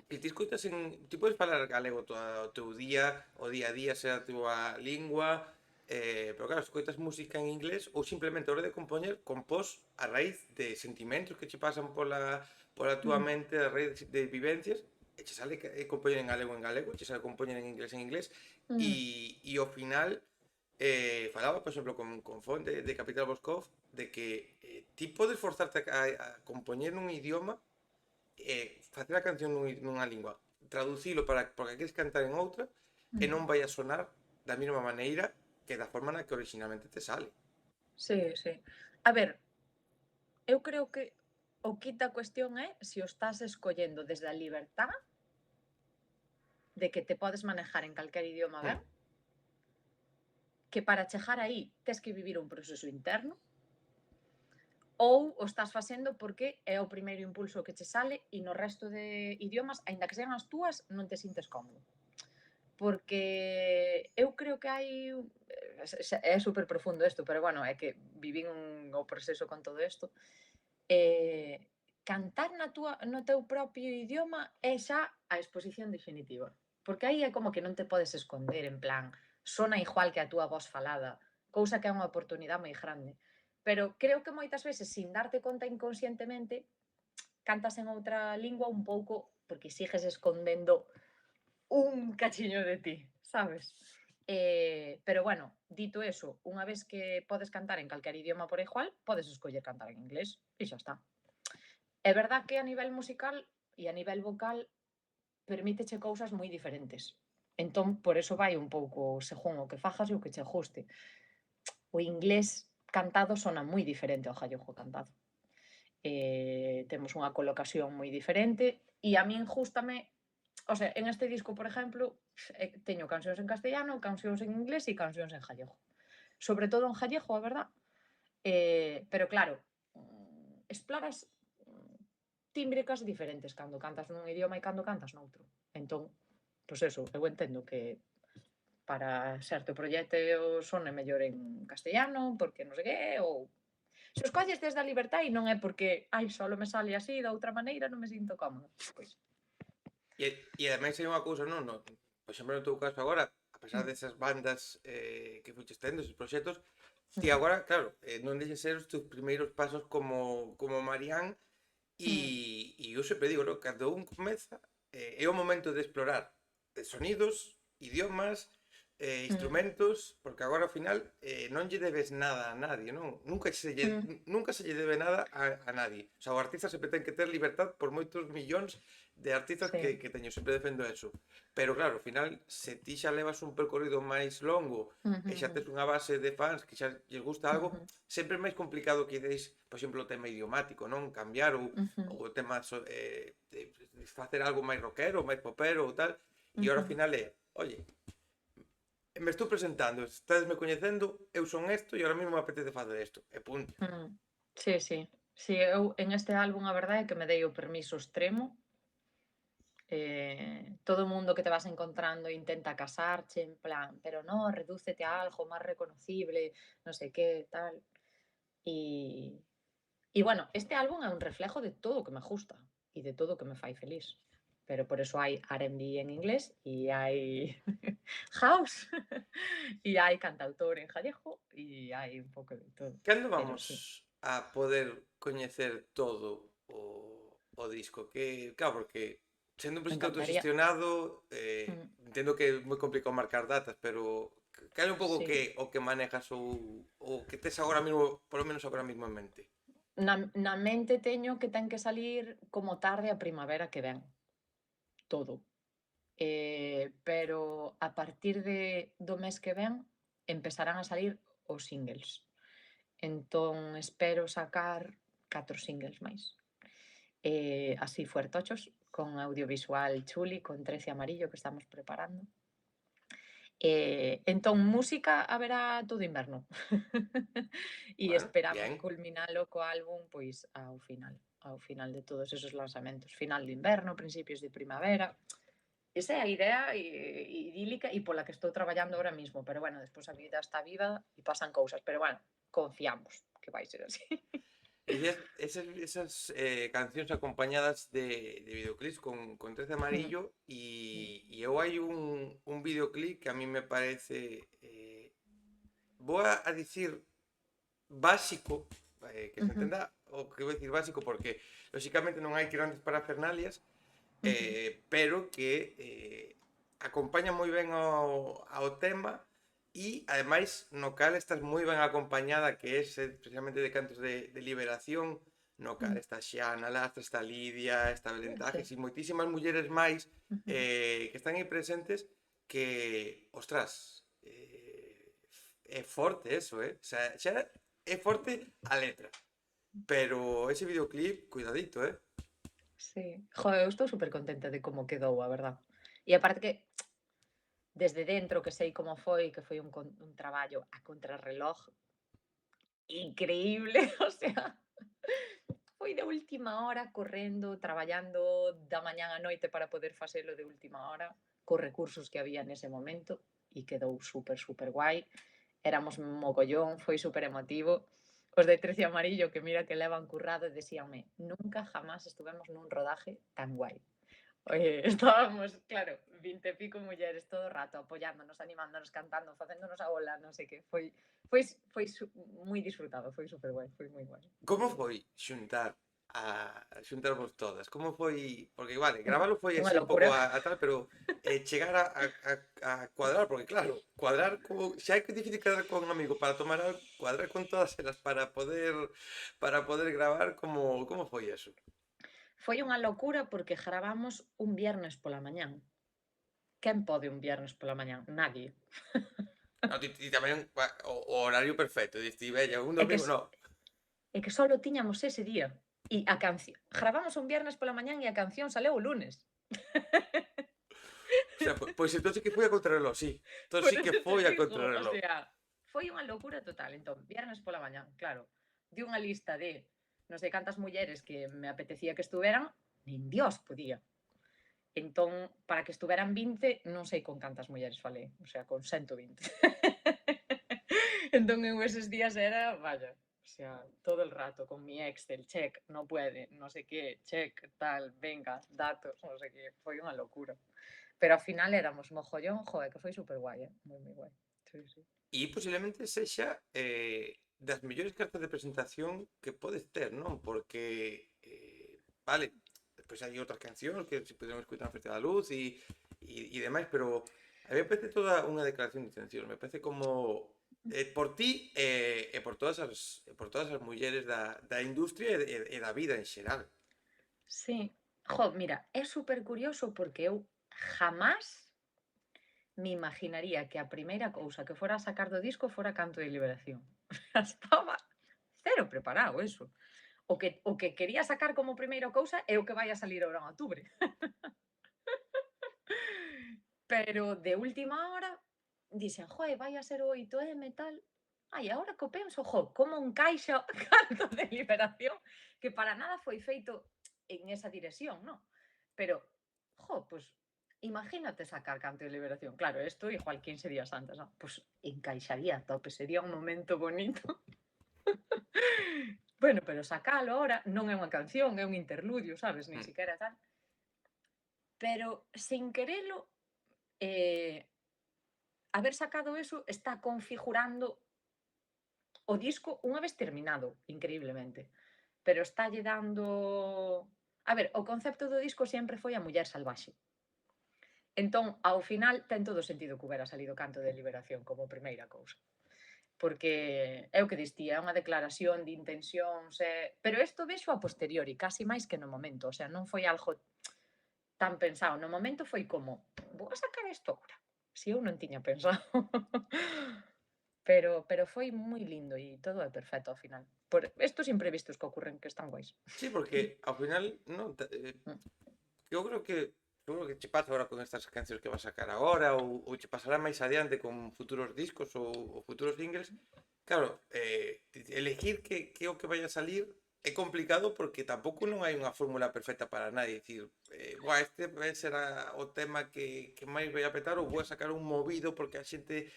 que ti escoitas en... Ti podes falar galego todo o teu día, o día a día, sea a túa lingua, pero claro, escoitas música en inglés ou simplemente a hora de compoñer, compós a raíz de sentimentos que che pasan pola túa mm, mente, a raíz de vivencias, e che sale compoñer en galego, che sale compoñer en inglés, mm. e ao final falaba, por exemplo, con Font de Capital Boscov, de que ti podes forzarte a compoñer nun idioma facer a canción nunha lingua, traducilo para porque queres cantar en outra e Mm. non vai a sonar da mesma maneira que da forma na que originalmente te sale. Sí, sí. A ver, eu creo que o kit da cuestión é se o estás escollendo desde a libertad de que te podes manejar en calquer idioma Hmm, ben, que para chegar aí tes que vivir un proceso interno, ou o estás facendo porque é o primeiro impulso que che sale e no resto de idiomas, aínda que sean as túas, non te sintes cómodo. Porque eu creo que hai é super profundo isto, pero bueno, é que vivín o proceso con todo isto. Eh, Cantar no teu propio idioma é xa a exposición definitiva. Porque aí é como que non te podes esconder, en plan, sona igual que a túa voz falada, cousa que é unha oportunidade moi grande. Pero creo que moitas veces, sin darte conta inconscientemente, cantas en outra lingua un pouco porque sigues escondendo un cachiño de ti, sabes? Pero bueno, dito eso, unha vez que podes cantar en calquer idioma por igual, podes escoller cantar en inglés e xa está. É verdad que a nivel musical e a nivel vocal permíteche cousas moi diferentes. Entón, por eso vai un pouco según o que fagas e o que che guste. O inglés cantado sona moi diferente ao gallego cantado. Temos unha colocación moi diferente e a min gústame O sea, en este disco, por exemplo, teño cancións en castellano, cancións en inglés e cancións en gallego. Sobre todo en gallego, a verdad. Pero claro, exploras tímbricas diferentes cando cantas nun idioma e cando cantas noutro. Entón, pois eso, eu entendo que para certo proxecto sone mellor en castellano, porque non sei que, ou se os colles desde a libertad e non é porque, ai, só me sale así, da outra maneira non me sinto cómoda. Pois, E ademais hai unha cousa, non? No, por exemplo, no teu caso agora, a pesar mm, desas bandas que fuches tendo, esos proxectos, ti mm, agora, claro, non deixes ser os teus primeiros pasos como Marián mm, e eu sempre digo, no? Cando un comeza, é o momento de explorar sonidos, idiomas, mm, instrumentos, porque agora ao final non lle debes nada a nadie, non? mm, Nunca se lle debe nada a nadie. O sea, o artista sempre ten que ter libertad por moitos millóns de artistas sí, que teño, sempre defendo eso. Pero claro, ao final, se ti xa levas un percorrido máis longo e xa ujú, tes unha base de fans que xa lles gusta algo, ujú, sempre é máis complicado que deis, por exemplo, o tema idiomático, non? Cambiar ujú, o tema de facer algo máis rockero, máis popero ou tal, e ujú, agora ao final é, oye, me estou presentando, estádesme coñecendo, eu son isto e agora mesmo me apetece facer isto, e punto. mm. Sí, sí. Sí, eu en este álbum a verdade é que me dei o permiso extremo. Todo o mundo que te vas encontrando intenta casarche, en plan, pero no, redúcete a algo máis reconocible, non sei que, tal. E, e bueno, este álbum é un reflejo de todo o que me gusta e de todo o que me fai feliz. Pero por eso hai R&B en inglés e hai house e hai cantautor en gallego e hai un pouco de todo. Cando Pero vamos sí, a poder coñecer todo o disco? Claro, porque sendo un me proxecto encantaría. autoxestionado, Mm, entendo que é moi complicado marcar datas, pero cal é un pouco sí. o que manejas ou que tes agora mesmo, polo menos agora mesmo en mente? Na mente teño que ten que salir como tarde a primavera que ven, todo. Pero a partir do mes que ven empezarán a salir os singles. Entón espero sacar 4 singles máis. Así fuertochos, con audiovisual chuli, con 13 amarillo que estamos preparando. Entón, música haberá todo inverno. E Bueno, esperamos bien. culminalo co álbum, pois, ao final de todos esos lanzamentos. Final de inverno, principios de primavera. Esa é a idea idílica e pola que estou traballando ahora mismo, pero bueno, despois a vida está viva e pasan cousas, pero bueno, confiamos que vai ser así. Decías, esas cancións acompañadas de videoclips con 13 Mm, amarillo mm, e eu hai un videoclip que a mí me parece, vou a dicir básico, que se ujú, entenda o que vou dicir básico porque lóxicamente non hai grandes parafernalias, ujú, pero que acompaña moi ben ao tema e ademais no cal estás moi ben acompañada que é precisamente de cantos de liberación no cal mm, está Xiana Lastra, está Lidia, está Belén Tajes sí, e moitísimas mulleres máis ujú. que están aí presentes que, ostras, é forte eso, O sea, xa é forte a letra, pero ese videoclip, cuidadito, Sí. Joder, eu estou supercontenta de como quedou, a verdad. E aparte que desde dentro que sei como foi, que foi un traballo a contrarreloj increíble, o sea, foi de última hora correndo, traballando da mañá á noite para poder facelo de última hora, cos recursos que había nese momento e quedou super guai. Éramos mogollón, foi super emotivo. Os de Tercio Amarillo, que mira que levan currado, decíanme, nunca jamás estuvemos nun rodaje tan guai. Estábamos, claro, 20 e pico mulleres todo o rato apoyándonos, animándonos, cantando, facéndonos a ola, non sei que. Foi moi disfrutado, foi super guai, foi moi guai. como foi xuntarvos todas? Como foi, porque vale, gravalo foi Unha así un pouco locura. a tal, pero chegar a cuadrar, porque claro, cuadrar xa é que difícil quedar con un amigo para tomar algo, cuadrar con todas elas para poder gravar, como foi eso? Foi unha locura porque gravamos un viernes pola mañán. Quen pode un viernes pola mañán? Nadie. No, ti tamén o horario perfecto, diste, bella, un É que domingo, no. É que solo tiñamos ese día. E a canción gravamos un viernes pola mañán e a canción saleu o lunes. Ostras, pois entón sí que foi a contrarreloj, sí. Entón Por sí que eso te foi a digo, o contrarreloj. sea, foi unha locura total. Entón, viernes pola mañá, claro, di unha lista de non sei cantas mulleres que me apetecía que estuveran, nin Dios podía. Entón, para que estuveran 20, non sei con cantas mulleres falei, o sea, con 120. Entón, eu eses días era, vaya, o sea, todo el rato con mi Excel, check, no puede, no sé qué, check, tal, venga, datos, non sei qué, foi unha locura. Pero ao final éramos mogollón, joder, que foi super guai, moi, moi guai. Sí, sí. E posiblemente sexa das mellores cartas de presentación que podes ter, non? Porque, vale, despois hai outras cancións que se poderon escutar no Festival da Luz e demais, pero a mí me parece toda unha declaración de intención. Me parece como por ti e por todas as mulleres da industria e da vida en xeral. Sí, jo, mira, é super curioso porque eu jamás me imaginaría que a primeira cousa que fora a sacar do disco fora Canto de Liberación. Estaba cero preparado eso. O que quería sacar como primeira cousa é o que vai a salir agora en outubro. Pero de última hora dixen, joe, vai a ser o 8M e tal. Ai, agora que o penso, jo, como encaixa Canto de Liberación, que para nada foi feito en esa dirección, non? Pero, jo, pues imagínate sacar Canto de Liberación. Claro, isto igual 15 días antes, non? Pues encaixaría a tope, sería un momento bonito. Bueno, pero sacalo ahora non é unha canción, é un interludio, sabes? Nin Mm. siquiera tal. Pero sin querelo, eh, haber sacado eso está configurando o disco unha vez terminado, increíblemente. Pero estalle dando... A ver, o concepto do disco sempre foi a muller salvaxe. Entón, ao final, ten todo o sentido que houbera salido Canto de Liberación como primeira cousa. Porque é o que distía, é unha declaración de intencións, pero isto vexo a posteriori, casi máis que no momento, o sea, non foi algo tan pensado. No momento foi como, vou a sacar isto agora, si eu non tiña pensado. Pero foi moi lindo e todo é perfecto ao final. Por estos imprevistos que ocurren que están guais. Sí, porque ao final, non, Mm. eu creo que seguro que che pasa agora con estas cancións que vas a sacar agora ou che pasará máis adiante con futuros discos ou futuros singles. Claro, elegir que é o que vai a salir é complicado porque tampouco non hai unha fórmula perfecta para nadie. Dicir, "Buah, este vai ser o tema que máis vai a petar ou vou a sacar un movido porque a xente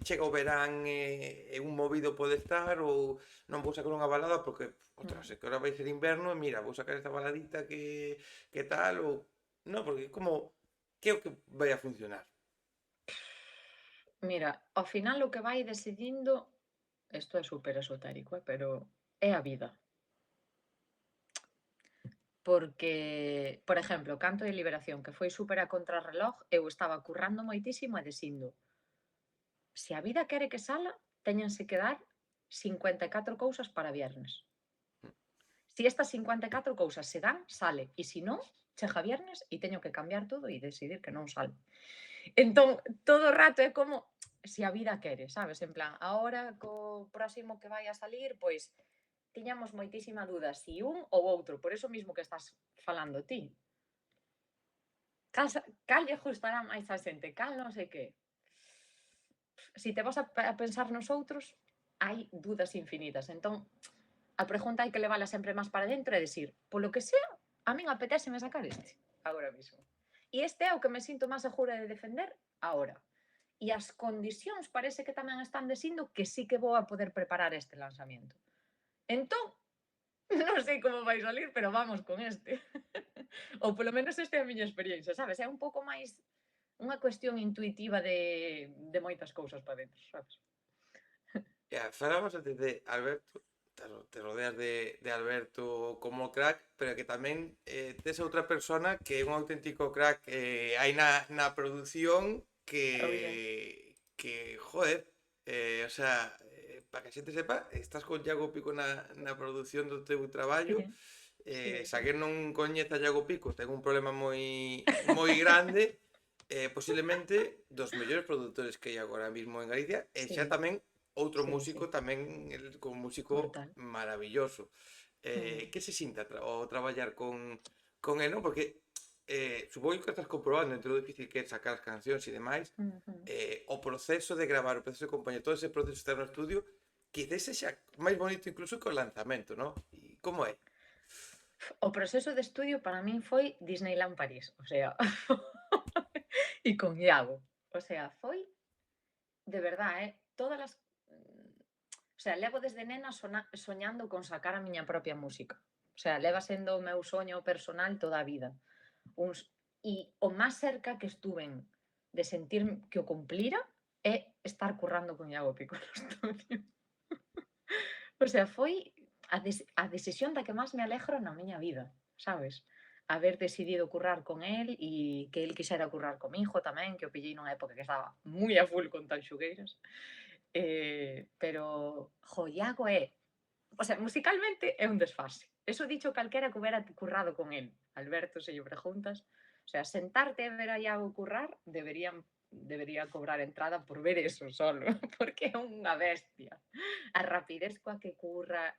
chega o verán e un movido pode estar ou non vou sacar unha balada porque, ostras, que ahora vai ser inverno e mira, vou sacar esta baladita que tal ou... Non, porque como, que é o que vai a funcionar? Mira, ao final o que vai decidindo, isto é super esotérico, pero é a vida. Porque, por exemplo, Canto de Liberación, que foi super a contrarreloj, eu estaba currando moitísimo e dicindo, se a vida quere que sala, téñense que dar 54 cousas para viernes. Si estas 54 cousas se dan, sale. E se non, chega viernes e teño que cambiar todo e decidir que non sale. Entón, todo o rato é como se a vida quere, sabes? En plan, ahora co próximo que vai a salir, pois tiñamos moitísima duda si un ou outro, por eso mismo que estás falando ti. Cal lle gustará máis a xente, cal non sei que. Si te vas a pensar nos outros, hai dudas infinitas. Entón, a pregunta hai que levala sempre máis para dentro e decir, polo que sea, a min apetéseme sacar este, agora mismo. E este é o que me sinto máis segura de defender agora. E as condicións parece que tamén están dicindo que sí que vou a poder preparar este lanzamiento. Entón, non sei como vai salir, pero vamos con este. Ou polo menos esta é a miña experiencia, sabes? É un pouco máis unha cuestión intuitiva de moitas cousas para dentro, sabes? Falábamos antes de Alberto, te rodeas de Alberto como crack, pero que tamén tes outra persona que é un auténtico crack hai na produción Oh, yeah. joder, o sea, para que a xente sepa, estás con Iago Pico na produción do teu traballo. Sí, Se sí. alguén non coñece a Iago Pico, ten un problema moi grande, posiblemente dos mellores produtores que hai agora mismo en Galicia, e xa Sí, tamén outro sí, músico sí. tamén como músico Brutal. maravilloso. Mm. Que se sinta o traballar con el, non? Porque supongo que estás comprobando entre lo difícil que é sacar as cancións e demais, Ujú. o proceso de gravar, o proceso de acompañar, todo ese proceso de estar no estudio, quizás sexa máis bonito incluso que o lanzamento, ¿no? E como é? O proceso de estudio para min foi Disneyland París, o sea, e con Iago. O sea, foi de verdad, todas as o sea, levo desde nena soñando con sacar a miña propia música. O sea, leva sendo o meu soño personal toda a vida. Uns o máis cerca que estuven de sentir que o cumplira é estar currando con Iago Pico no estudio. O sea, foi a decisión da que máis me alegro na miña vida, sabes? Haber decidido currar con el e que el quixera currar comigo tamén, que o pillei nunha época que estaba moi a full con Tanxugueiras. Pero, Iago é, o sea, musicalmente é un desfase. Eso dicho calquera que hubiera currado con él. Alberto, se lle preguntas. O sea, sentarte e ver a Iago currar, debería cobrar entrada por ver eso solo, porque é unha bestia. A rapidez coa que curra,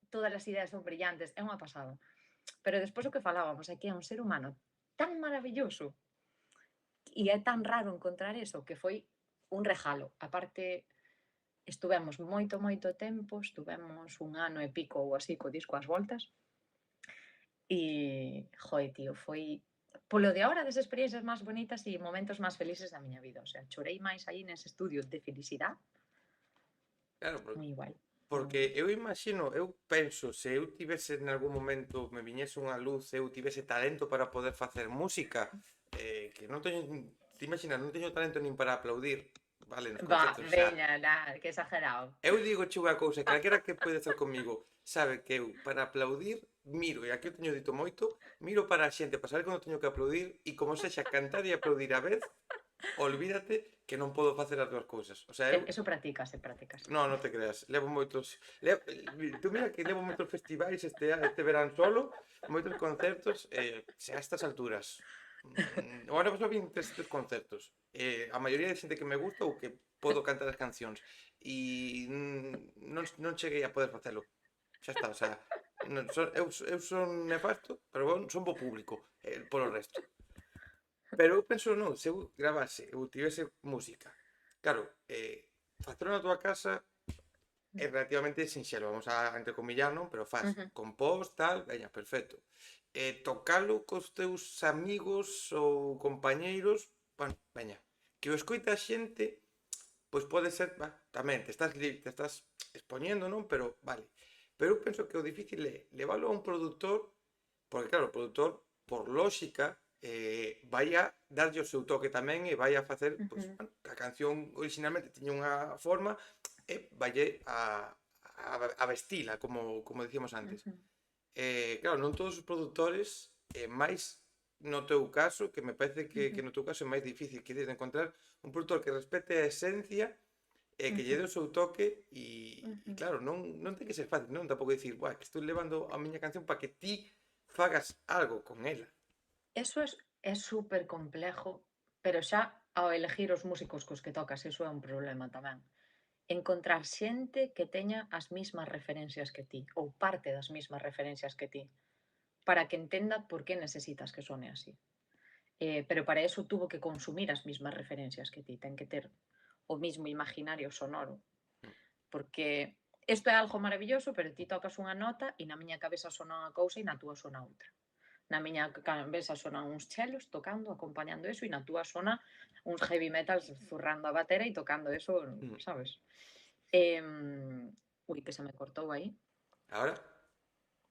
todas as ideas son brillantes, é unha pasada. Pero despois o que falábamos, é que é un ser humano tan maravilloso e é tan raro encontrar eso, que foi un regalo. Aparte, estuvemos moito tempo, estuvemos un ano e pico ou así co disco ás voltas, e, tío, foi polo de agora das experiencias máis bonitas e momentos máis felices da miña vida. O sea, chorei máis aí nese estudio de felicidade, Claro, moi guai. porque eu imagino, eu penso, se eu tivese en algún momento, me viñese unha luz, eu tivese talento para poder facer música, que non teño, te imaginas, non teño talento nin para aplaudir, vale, nos concertos, o sea, Veña, que exagerado. eu digo unha cousa, calquera que pode estar comigo, sabe que eu, para aplaudir, miro, e aquí o teño dito moito, miro para a xente, para saber cando teño que aplaudir, e como sexa cantar e aplaudir á vez, olvídate que non podo facer as dúas cousas. O sea, eu Eso practícase. no, non te creas. Levo moitos... Tú mira que levo moitos festivais este verán solo, moitos concertos, a estas alturas. O ano pasado vin 300 concertos. A maioría de xente que me gusta ou que podo cantar as cancións. E non cheguei a poder facelo. Xa está, o sea, eu son nefasto, pero bon, son bo público, polo resto. Pero eu penso, non, se eu gravase, eu tivese música, claro, facelo na tua casa é relativamente sinxelo, vamos a entrecomillar, non? Pero faz Ujú. compós, tal, veña, perfecto. Tocalo cos teus amigos ou compañeiros, bueno, veña, que o escoita a xente, pois pode ser, tamén, te estás expoñendo, non? Pero, vale. Pero eu penso que o difícil é leválo a un produtor, porque claro, o produtor, por lógica, vai a darlle o seu toque tamén e vai a facer, pois, Ujú. bueno, que a canción originalmente tiña unha forma e valle a vestila, como dicíamos antes. Ujú. Claro, non todos os produtores, máis no teu caso, que me parece que Ujú. no teu caso é máis difícil, que de encontrar un produtor que respete a esencia e que lle Ujú. dé o seu toque e Ujú. claro, non ten que ser fácil, non? Tampouco dicir, buah, que estou levando a miña canción para que ti fagas algo con ela. Eso é súper complejo, pero xa ao elegir os músicos cos que tocas, eso é un problema tamén. Encontrar xente que teña as mismas referencias que ti, ou parte das mismas referencias que ti, para que entenda por que necesitas que sone así. Pero para eso tuvo que consumir as mismas referencias que ti, ten que ter o mismo imaginario sonoro, porque isto é algo maravilloso, pero ti tocas unha nota e na miña cabeza sona unha cousa e na túa sona outra. Na miña cabeza sonan uns chelos tocando, acompañando eso, e na túa sona uns heavy metals zurrando a batera e tocando eso, Mm. sabes? Ui, que se me cortou aí. Ahora,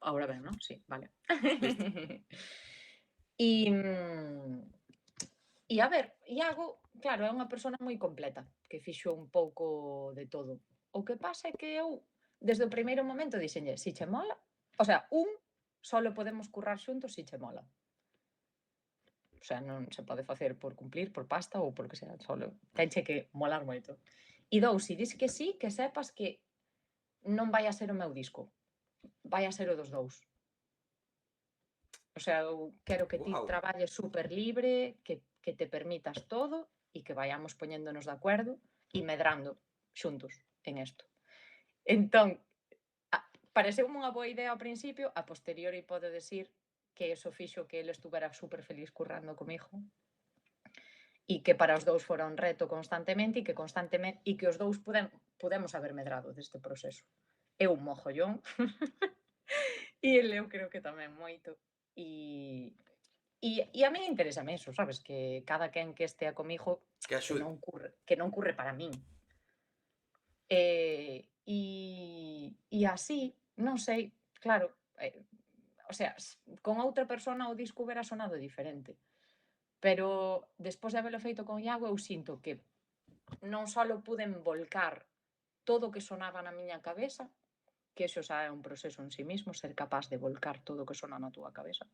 Ahora ben, non? Sí, vale. listo. E, a ver, Iago, claro, é unha persona moi completa, que fixo un pouco de todo. O que pasa é que eu, desde o primeiro momento, dixenlle, si che mola, o sea, solo podemos currar xuntos si che mola. O sea, non se pode facer por cumplir, por pasta ou por que sea, solo tenche que molar moito. E dous, se dis que sí, que sepas que non vai a ser o meu disco, vai a ser o dos dous. O sea, eu quero que ti Wow. traballes super libre, que te permitas todo e que vayamos poñéndonos de acordo e medrando xuntos en isto. Entón, pareceume unha boa idea ao principio, a posteriori podo decir que eso fixo que ele estuvera super feliz currando comigo e que para os dous fora un reto constantemente e que os dous pudemos haber medrado deste proceso. Eu un mogollón e ele eu creo que tamén moito. E a min interesa eso, sabes? Que cada quen que estea comigo Que axude. que non curre para min. E así, non sei, claro, o sea, con outra persona o disco hubiera sonado diferente. Pero despois de habelo feito con Iago, eu sinto que non só puden volcar todo o que sonaba na miña cabeza, que eso xa é un proceso en sí mismo, ser capaz de volcar todo o que sona na túa cabeza.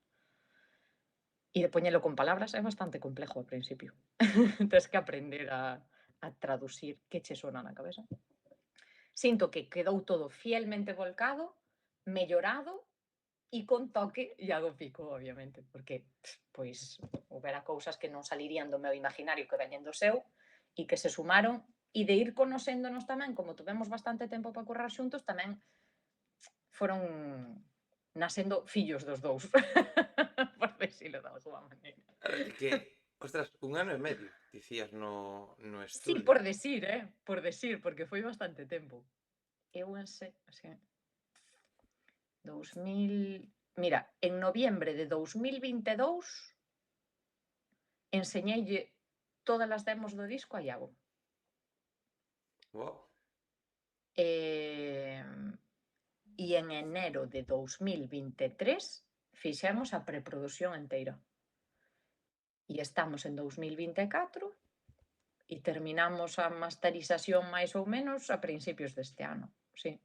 E de poñelo con palabras é bastante complejo ao principio. Tes que aprender a traducir que che sona na cabeza. Sinto que quedou todo fielmente volcado, mellorado e con toque Iago Pico, obviamente, porque pois houbera cousas que non salirían do meu imaginario que veñen do seu e que se sumaron e de ir conoséndonos tamén, como tuvemos bastante tempo para currar xuntos, tamén foron nascendo fillos dos dous, por decirlo de alguma maneira. Claro, é que, ostras, 1 ano e medio, dicías no Sí, estudio. por decir, porque foi bastante tempo. Eu así, 2000, mira, en noviembre de 2022 enseñeille todas as demos do disco a Iago. Wow. E en enero de 2023 fixemos a preproducción enteira. E estamos en 2024 e terminamos a masterización máis ou menos a principios deste ano, sí.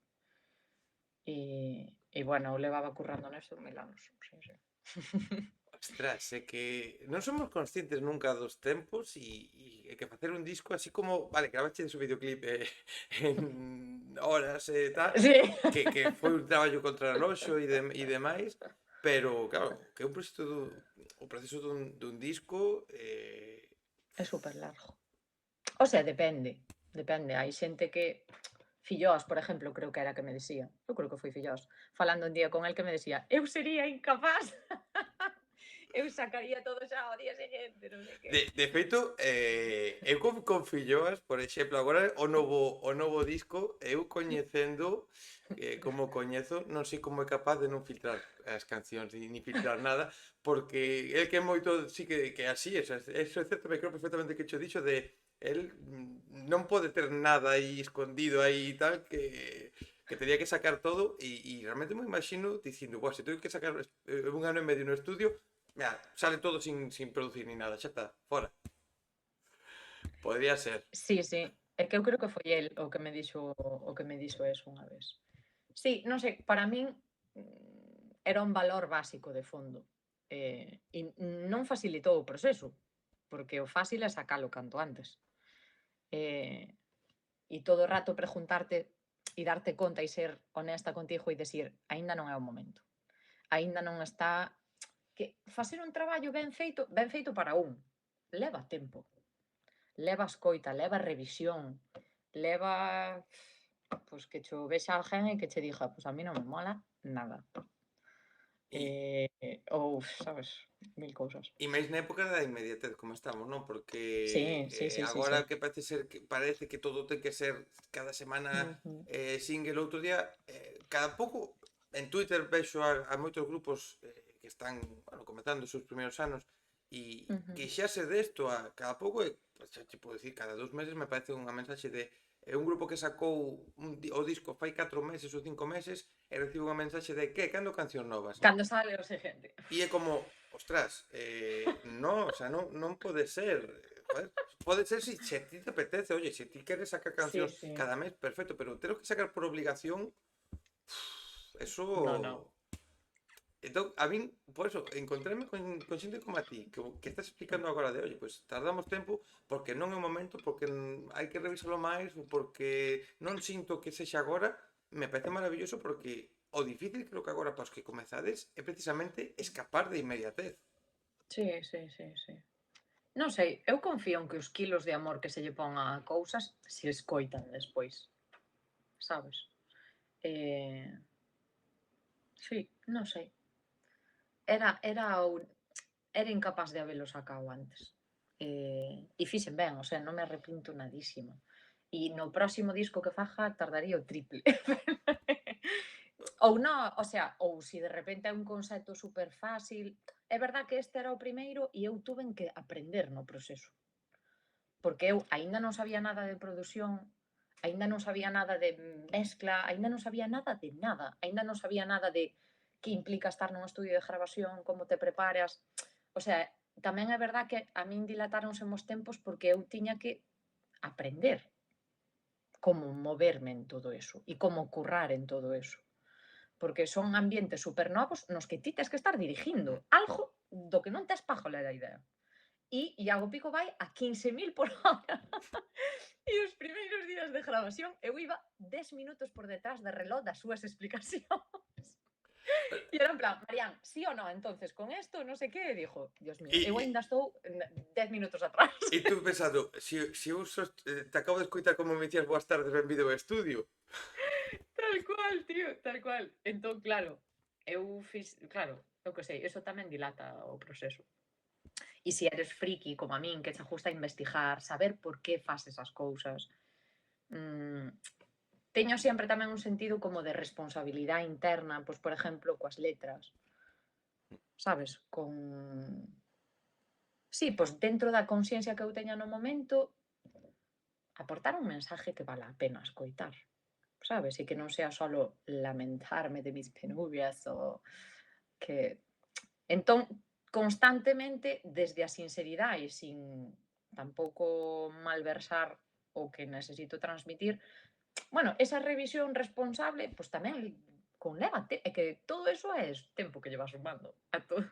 E bueno, eu levaba currando nesto 1000 anos, sí, sí. Ostras, é que non somos conscientes nunca dos tempos e que facer un disco así como, vale, gravache o videoclip en horas e tal, Sí. que foi un traballo contra reloxo e demais, pero claro, que é un proceso o proceso dun disco É super largo. O sea, depende. Hai xente que Fillós, por exemplo, creo que era que me decía, eu creo que foi Fillós, falando un día con el que me decía, eu sería incapaz, eu sacaría todo xa ao día seguinte, non sei que. De feito, eu con Filloas, por exemplo, agora o novo disco, eu coñecendo como coñezo, non sei como é capaz de non filtrar as cancións ni filtrar nada, porque el que é moito, sí que así, eso é certo, me creo perfectamente que cho dixo de el non pode ter nada aí escondido aí e tal, que tenía que sacar todo e realmente me imagino dicindo, se tengo que sacar 1 ano e medio no estudio, mira, sale todo sin producir ni nada, xa está, fora. Podría ser. Sí, é que eu creo que foi el o que me dixo eso unha vez. Sí, non sei, para min era un valor básico de fondo, e non facilitou o proceso, porque o fácil é sacalo canto antes. E todo o rato preguntarte e darte conta e ser honesta contigo e decir, aínda non é o momento. Aínda non está que facer un traballo ben feito para un, leva tempo. Leva escoita, leva revisión, leva pois que cho vexa alguén e que che diga, pois a mí non me mola nada. E, Ou, sabes, mil cousas. e máis na época da inmediatez, como estamos, non? Porque Sí. agora que parece que todo ten que ser cada semana Ujú. single, outro día, cada pouco, en Twitter vexo a moitos grupos que están, bueno, comezando os seus primeiros anos e Ujú. queixarse desto a cada pouco, xa te podo dicir, cada 2 meses me parece unha mensaxe de un grupo que sacou o disco fai 4 meses ou 5 meses e recibe unha mensaxe de que, cando cancións novas? Cando sale o seguinte. E é como, ostras, non, o sea, non pode ser. Joder, pode ser se ti te apetece, oye, se ti queres sacar cancións Sí. cada mes, perfecto, pero telo que sacar por obligación, eso... No. Entón, a min, por eso, encontrarme con xente como a ti, que estás explicando agora de, oye, pues tardamos tempo porque non é o momento, porque hai que revisarlo máis, ou porque non sinto que sexa agora, me parece maravilloso porque o difícil creo que agora para os que comezades é precisamente escapar de inmediatez. Sí. Non sei, eu confío en que os quilos de amor que se lle pon a cousas se escoitan despois, sabes? Sí, non sei. Era incapaz de habelo sacado antes. E fixen ben, o sea, non me arrepinto nadísimo. E no próximo disco que faga tardaría o triple. Ou non, o sea, ou se de repente é un concepto super fácil. É verdad que este era o primeiro e eu tuven que aprender no proceso. Porque eu aínda non sabía nada de produción, aínda non sabía nada de mezcla, aínda non sabía nada de nada, aínda non sabía nada de que implica estar nun estudio de gravación, como te preparas. O sea, tamén é verdad que a min dilatáronse os tempos porque eu tiña que aprender como moverme en todo eso e como currar en todo eso. Porque son ambientes super novos nos que ti tes que estar dirigindo algo do que non tes pajolera idea. E Iago Pico vai a 15.000 por hora. E os primeiros días de grabación eu iba 10 minutos por detrás de reloj das súas explicacións. E era en plan, Marián, sí ou non, entonces con esto, non sei que, dixo, Dios mío, eu E, ainda estou 10 minutos atrás. e tú pensando, se eu te acabo de escutar como me dicías boas tardes, benvido ao estudio. Tal cual, tío, tal cual. Entón, claro, claro, eu que sei, eso tamén dilata o proceso. E se eres friki como a min, que che gusta investigar, saber por que faz esas cousas, mm, teño sempre tamén un sentido como de responsabilidade interna, pois, por exemplo, coas letras, sabes? Sí, pois dentro da consciencia que eu teña no momento, aportar un mensaje que vala a pena escoitar, sabes? E que non sea solo lamentarme de mis penurias ou que... Entón, constantemente, desde a sinceridade, sin tampouco malversar o que necesito transmitir, bueno, esa revisión responsable, pois tamén conleva é que todo eso é tempo que llevas sumando a todo.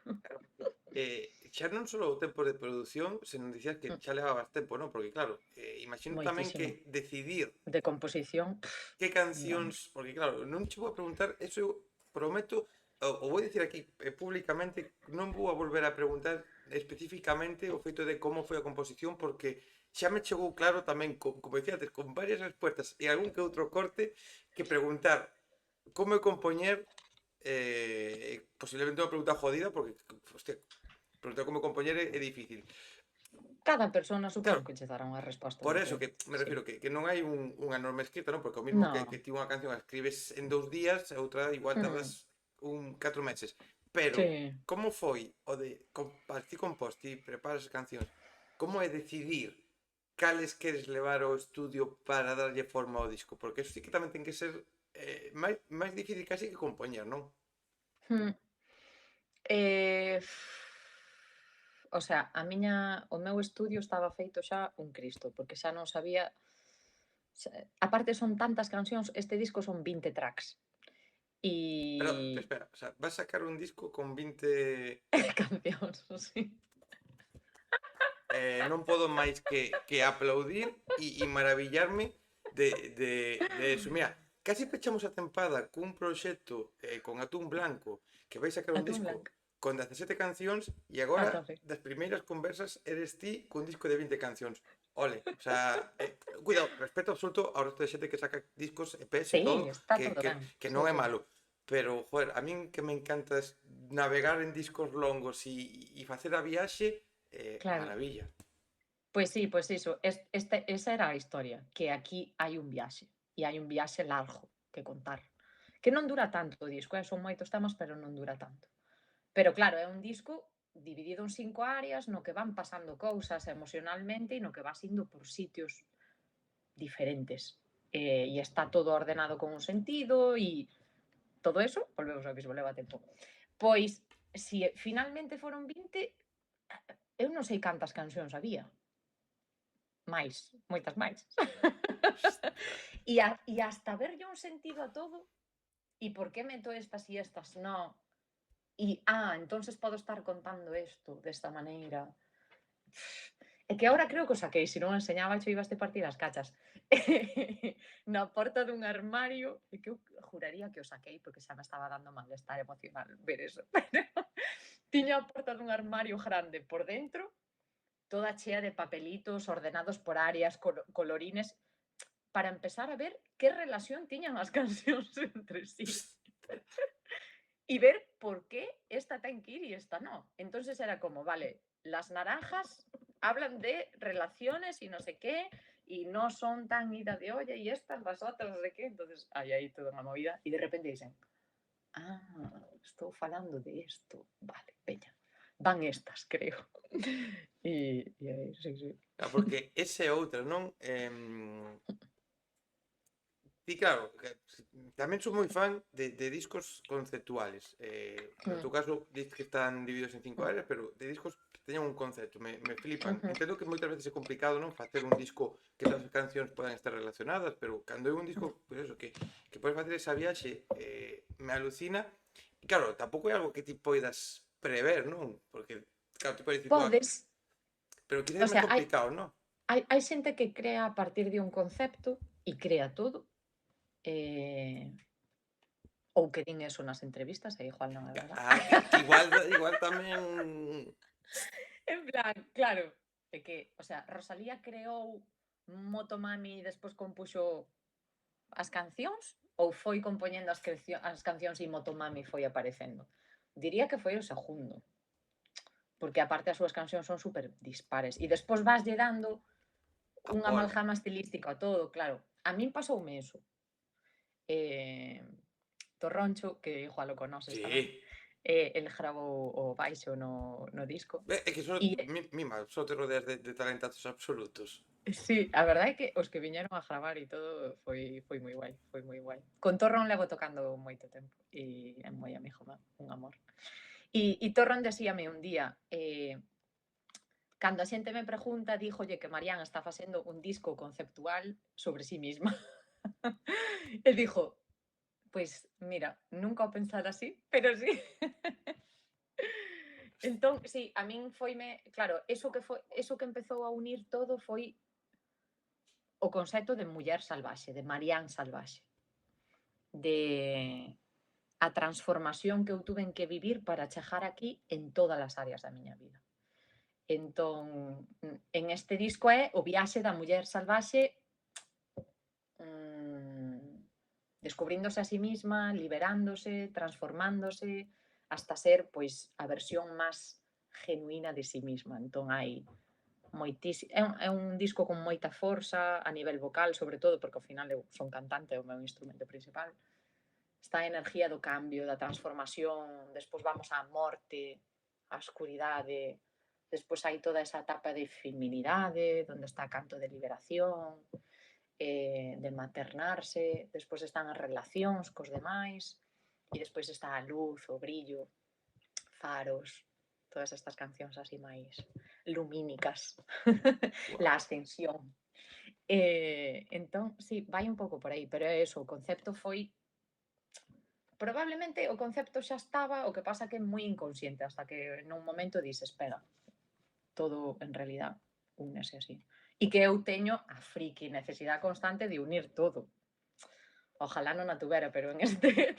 Xa non só o tempo de produción, senón dicías que xa levabas tempo, non? Porque claro, imagino tamén Moitísimo. que decidir De composición, que vamos. cancións, porque claro, non che vou a preguntar, eso eu prometo, o vou dicir aquí públicamente, non vou a volver a preguntar especificamente o feito de como foi a composición, porque xa me chegou claro tamén, como dicía antes, con varias respuestas e algún que outro corte, que preguntar como é compoñer, posiblemente unha pregunta jodida, porque, hostia, preguntar como compoñer é difícil. Cada persona Claro, supoño que che dará unha resposta por eso, que diferente. me Sí. refiro que non hai unha norma escrita, non? Porque o mismo No. que ti unha canción a escribes en 2 días, a outra igual Mm, tardas 4 meses. Pero, sí. como foi o de ti compós, ti preparas as cancións, como é decidir cales queres levar ao estudio para darlle forma ao disco? Porque eso sí que tamén ten que ser máis difícil casi que compoñer, non? Mm. O sea, o meu estudio estaba feito xa un Cristo, porque xa non sabía... Aparte son tantas cancións, este disco son 20 tracks. E Pero, espera, o sea, vas a sacar un disco con 20... cancións, sí. Non podo máis que aplaudir e maravillarme de eso. Mira, casi pechamos a tempada cun proxecto con Atún Blanco que vai sacar un Atún disco Blanco. con 17 cancións e A agora tope. das primeiras conversas eres ti cun disco de 20 cancións. Ole, o sea, cuidado, respeto absoluto ao resto de xente que saca discos, EPs e Sí, todo, está todo ben. que Sí, non é sí. malo. Pero, joder, a min que me encanta es navegar en discos longos e facer a viaxe, Claro. maravilla. Pois sí, pois iso. Esa era a historia, que aquí hai un viaxe. E hai un viaxe largo que contar. Que non dura tanto o disco, son moitos temas, pero non dura tanto. Pero claro, é un disco dividido en 5 áreas no que van pasando cousas emocionalmente e no que vas indo por sitios diferentes. E está todo ordenado con un sentido e todo eso, volvemos ao mismo, leva tempo. Pois, si finalmente foron 20, eu non sei cantas cancións había. Máis, moitas máis. E hasta verlle un sentido a todo, e por que meto estas e estas non, entonces podo estar contando isto desta maneira. É que agora creo que o saquei, se non enseñaba xo ibas de partir as cachas. Na porta dun armario, e que eu juraría que o saquei porque xa me estaba dando malestar emocional ver eso. Tiña a porta dun armario grande por dentro, toda chea de papelitos ordenados por áreas, colorines, para empezar a ver que relación tiñan as cancións entre sí. y ver por qué esta ten que ir y esta no. Entonces era como, vale, las naranjas hablan de relaciones y no sé qué, y no son tan ida de olla, y estas, las otras, no sé qué. Entonces hay ahí toda una movida, y de repente dicen, estou falando de esto. Vale, veña. Van estas, creo. E aí, sí. Claro, porque ese é outra, non? Ti, claro, tamén sou moi fan de discos conceptuales. No teu caso, dis que están divididos en 5 áreas, pero de discos que teñan un concepto, me flipan. Entendo que moitas veces é complicado, non? Facer un disco que todas as cancións podan estar relacionadas, pero cando é un disco, pues eso, que podes facer esa viaxe, me alucina. E claro, tampouco é algo que ti poidas prever, non? Porque, claro, ti podes dicir, "Buah", Podes, pero quizás o é máis sea, complicado, non? hai xente que crea a partir de un concepto e crea todo, eh, ou que din eso nas entrevistas, e igual non é verdad. Que igual tamén. En plan, claro, é que, o sea, Rosalía creou Motomami e despois compuxo as cancións ou foi compoñendo as cancións e Motomami foi aparecendo? Diría que foi o segundo, porque aparte as súas cancións son super dispares e despois vaslle dando A unha bola. amalgama estilística a todo, claro. A min pasoume eso. Eh, Torroncho, que igual o conoces tamén, Sí. el gravou o baixo no disco. É que só E mima, só te rodeas de talentazos absolutos. sí, a verdade é que os que viñeron a gravar e todo foi moi guai, foi moi guai. Con Torron levo tocando moito tempo e é moi amigo meu, un amor. E Torron decíame un día, cando a xente me pregunta, dígolle que Marián está facendo un disco conceptual sobre sí misma. E dixo, pois mira, nunca o pensara así, pero sí. Entón, sí, a min foime, claro, eso que empezou a unir todo foi o concepto de muller salvaxe, de Marián salvaxe, de a transformación que eu tuven que vivir para chegar aquí en todas as áreas da miña vida. Entón, en este disco é o viaxe da muller salvaxe descubríndose a sí misma, liberándose, transformándose, hasta ser pois a versión máis genuína de sí misma. Entón hai é un disco con moita forza a nivel vocal, sobre todo, porque ao final eu son cantante, é o meu instrumento principal. Está a energía do cambio, da transformación, despois vamos á morte, á escuridade, despois hai toda esa etapa de feminidade, onde está canto de liberación, de maternarse, despois están as relacións cos demais, e despois está a luz, o brillo, faros, todas estas cancións así máis lumínicas, la Wow. ascensión. Entón, sí, vai un pouco por aí, pero é eso, o concepto foi probablemente o concepto xa estaba, o que pasa que é moi inconsciente, hasta que nun momento dices, espera, todo en realidad únese así. E que eu teño a friki necesidade constante de unir todo. Ojalá non a tuvera, pero en este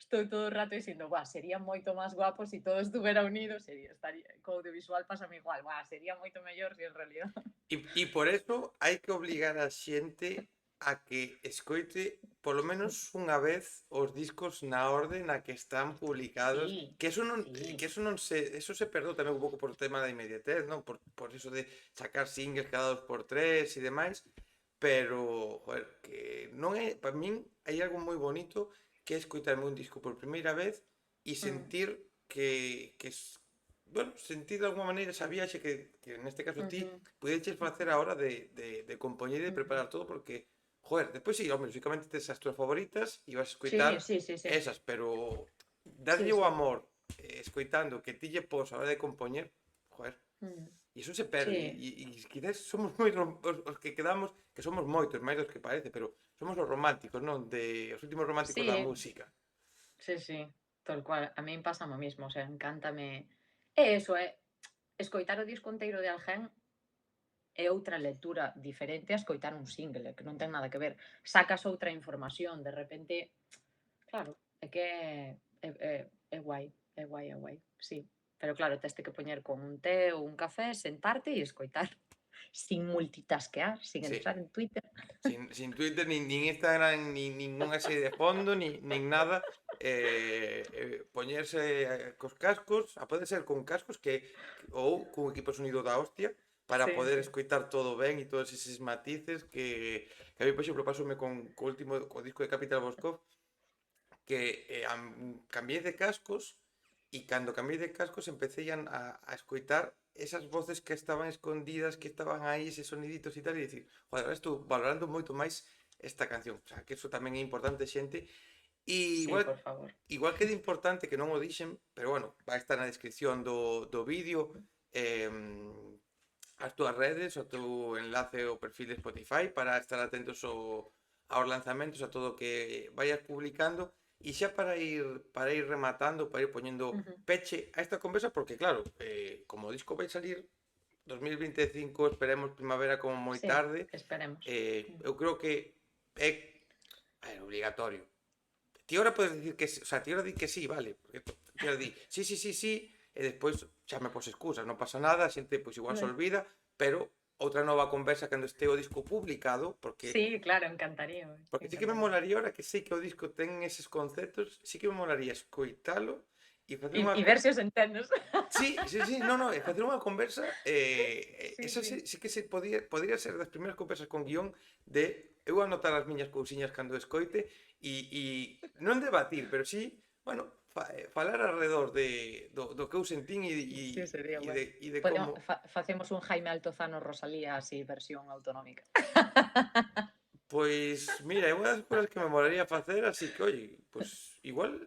estou todo o rato dicindo, sería moito máis guapo se todo estuvera unido, estaría, co audiovisual pásame igual, sería moito mellor se en realidad. E por eso hai que obligar a xente a que escoite polo menos unha vez os discos na orde na que están publicados, Sí, que sí. eso se perdeu tamén un pouco por tema da inmediatez, non? Por eso de sacar singles cada 2 por 3 e demais, pero, joder, que non é, para min hai algo moi bonito que é escoitarme un disco por primeira vez e sentir bueno, sentir de alguma maneira esa viaxe que neste caso ti pudeches facer a hora de compoñer e de preparar todo porque, joder, despois sí, home, lógicamente tes as túas favoritas e vas a escoitar Sí, sí, sí, sí. esas, pero Sí, darlle o sí. amor escoitando que ti lle pos a hora de compoñer, joder, e iso se perde Sí, e quizás somos moi os que quedamos, que somos moitos, máis dos que parece, pero somos os románticos, non? Os últimos románticos da sí, música. sí, sí, tal cual. A min pasa o mismo, o sea, encántame. É eso, escoitar o disco enteiro de alguén é outra lectura diferente a escoitar un single, que non ten nada que ver. Sacas outra información, de repente, claro, é que é guai, é guai, sí. Pero claro, teste que poñer con un té ou un café, sentarte e escoitar. sin multitasquear, sin Sí. entrar en Twitter. Sin Twitter, nin Instagram, ningunha serie de fondo, nin nada. Poñerse cos cascos, a pode ser con cascos ou cun equipo de sonido da hostia, para Sí, poder sí. escoitar todo ben e todos eses matices que a mí, por exemplo, pasoume co último co disco de Capital Boscov, que cambiei de cascos e cando cambiei de cascos empecé a escoitar esas voces que estaban escondidas, que estaban aí, eses soniditos e tal, e dicir, joder, ahora estou valorando moito máis esta canción. O sea, que eso tamén é importante, xente. E Sí, por favor. igual que é importante, que non o dixen, pero bueno, vai estar na descripción do vídeo, eh, as túas redes, o teu enlace ao perfil de Spotify para estar atentos aos lanzamentos, a todo o que vayas publicando. E xa para ir rematando, para ir poñendo Ujú. peche a esta conversa, porque claro, como o disco vai salir 2025, esperemos primavera como moi Sí, tarde, esperemos. eu creo que é obligatorio. Ti ahora podes dicir que o sea, ti ahora di que sí, vale, porque ti ahora di sí, sí, sí, sí, e despois xa me pos excusas, non pasa nada, a xente pois igual se Bueno. olvida, pero outra nova conversa cando este o disco publicado, Sí, claro, encantaría. porque sí que me Encantaría. molaría, ahora que sei que o disco ten eses conceptos, sí que me molaría escoitalo e facer unha Y ver si os entendes. Sí, sí, sí, no, no, e facer unha conversa, Sí, esa sí. sí que se podría ser das primeiras conversas con guión de eu anotar as miñas cousiñas cando escoite e non debatir, pero sí, bueno, falar alrededor do que eu sentín Sí, sería e guay. de Podemos, como. facemos un Jaime Altozano Rosalía así, versión autonómica. Pois, mira, é unha das cousas que me molaría facer, así que, oi, pois, igual,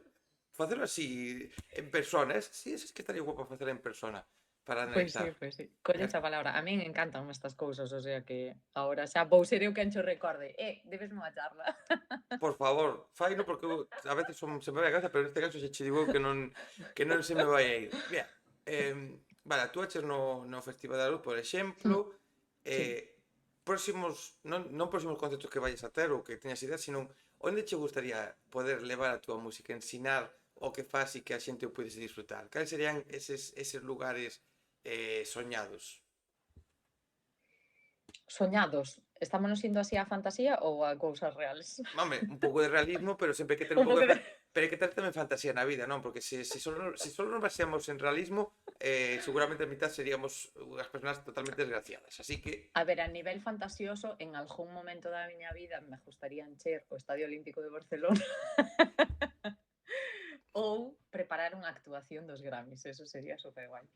facelo así, en persona, sí, es que estaría guapo facelo en persona, para Pois sí, analizar. pois sí. Colles a palabra. A min encantan estas cousas, o sea que agora xa vou ser eu quen cho recorde. Debes unha charla. Por favor, faino porque a veces se me vai a casa, pero neste caso xa che digo que non se me vai a ir. Mira, vale, actuaches no Festival da Luz, por exemplo, Sí. próximos, non próximos concertos que vayas a ter ou que teñas ideas, sino onde che gustaría poder levar a túa música, ensinar o que faz e que a xente o pudiese disfrutar? Cales serían eses lugares soñados? Soñados. Estámonos indo así á fantasía ou a cousas reales? Home, un pouco de realismo, pero sempre hai que ter un Un pouco pouco de... pero hai que ter tamén fantasía na vida, non? Porque se solo nos baseamos en realismo, seguramente a mitad seríamos unhas persoas totalmente desgraciadas. Así que, A ver, a nivel fantasioso, en algún momento da miña vida me gustaría encher o Estadio Olímpico de Barcelona ou preparar unha actuación dos Grammys, eso sería super guai.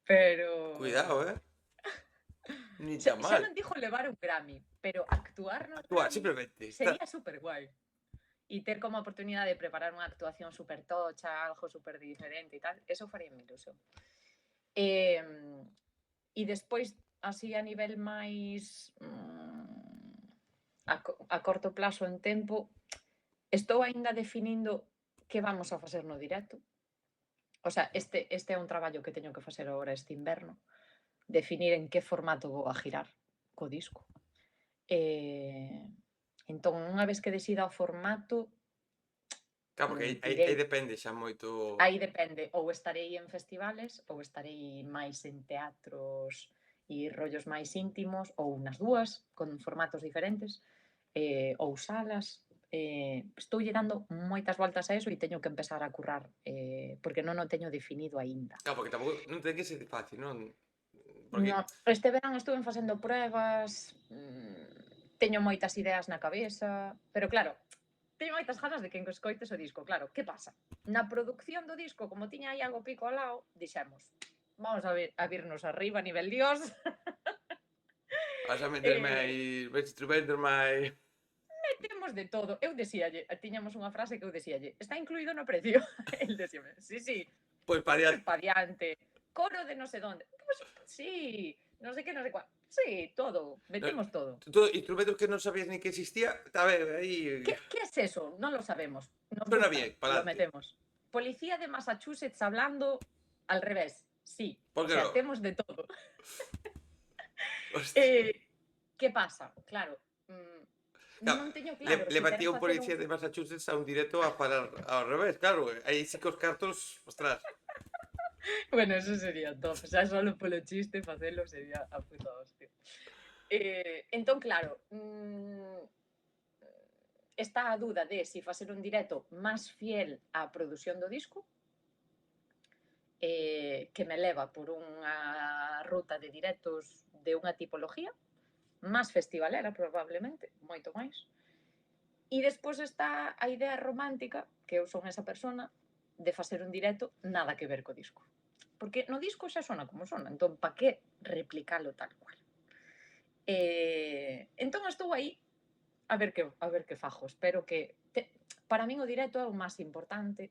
Pero cuidado, ni xa, tan xa mal. non dixo levar un Grammy, pero actuar nos Actuar, Grammys simplemente. sería super guai. E ter como oportunidade de preparar unha actuación super tocha, algo super diferente e tal, eso faría mi ilusión. E despois, así a nivel máis a corto plazo en tempo, estou aínda definindo que vamos a facer no directo. O sea, este é un traballo que teño que facer agora este inverno, definir en que formato vou a girar co disco. Entón, unha vez que decida o formato, Claro, porque aí direi, depende xa moito. aí depende, ou estarei en festivales ou estarei máis en teatros e rollos máis íntimos, ou nas dúas, con formatos diferentes, ou salas. Estou dando moitas voltas a eso e teño que empezar a currar, porque non o teño definido aínda. Claro, porque tampouco non ten que ser fácil, non? Porque, No, este verán estuve facendo pruebas, teño moitas ideas na cabeza, pero claro, teño moitas ganas de que escoites o disco. Claro, que pasa? Na produción do disco, como tiña aí algo pico ao lado, dixemos, vamos a virnos arriba a nivel dios. vas a meterme eh, aí máis instrumentos, máis. Temos de todo. Eu decíalle, tiñamos unha frase que eu decíalle, está incluído no precio. El decíame, sí, sí, Pois para pues pa diante, coro de no sé dónde. Pues sí, no sé qué, no sé cuál. Sí, todo, metemos todo. instrumentos que non sabías ni que existía, a ver, aí ¿Qué es eso? No lo sabemos. Nos suena gusta, bien, para lo adelante. metemos. Policía de Massachusetts hablando al revés. Sí, ¿Por o qué sea, no? temos de todo. Hostia. ¿Qué pasa? Claro, Claro, non teño claro le se quero batía un facer un... policía de Massachusetts a un directo a falar ao revés, claro, aí sí que os cartos, ostras. Bueno, eso sería top. O sea, solo polo chiste facelo sería a puta hostia. Entón, claro, está a duda de si facer un directo máis fiel á produción do disco, que me leva por unha ruta de directos de unha tipoloxía, máis festivalera probablemente, moito máis. E despois está a idea romántica, que eu son esa persona, de facer un directo nada que ver co disco. Porque no disco xa sona como sona, entón pa que replicalo tal cual? Entón estou aí a ver que fajo. Espero que para min o directo é o máis importante.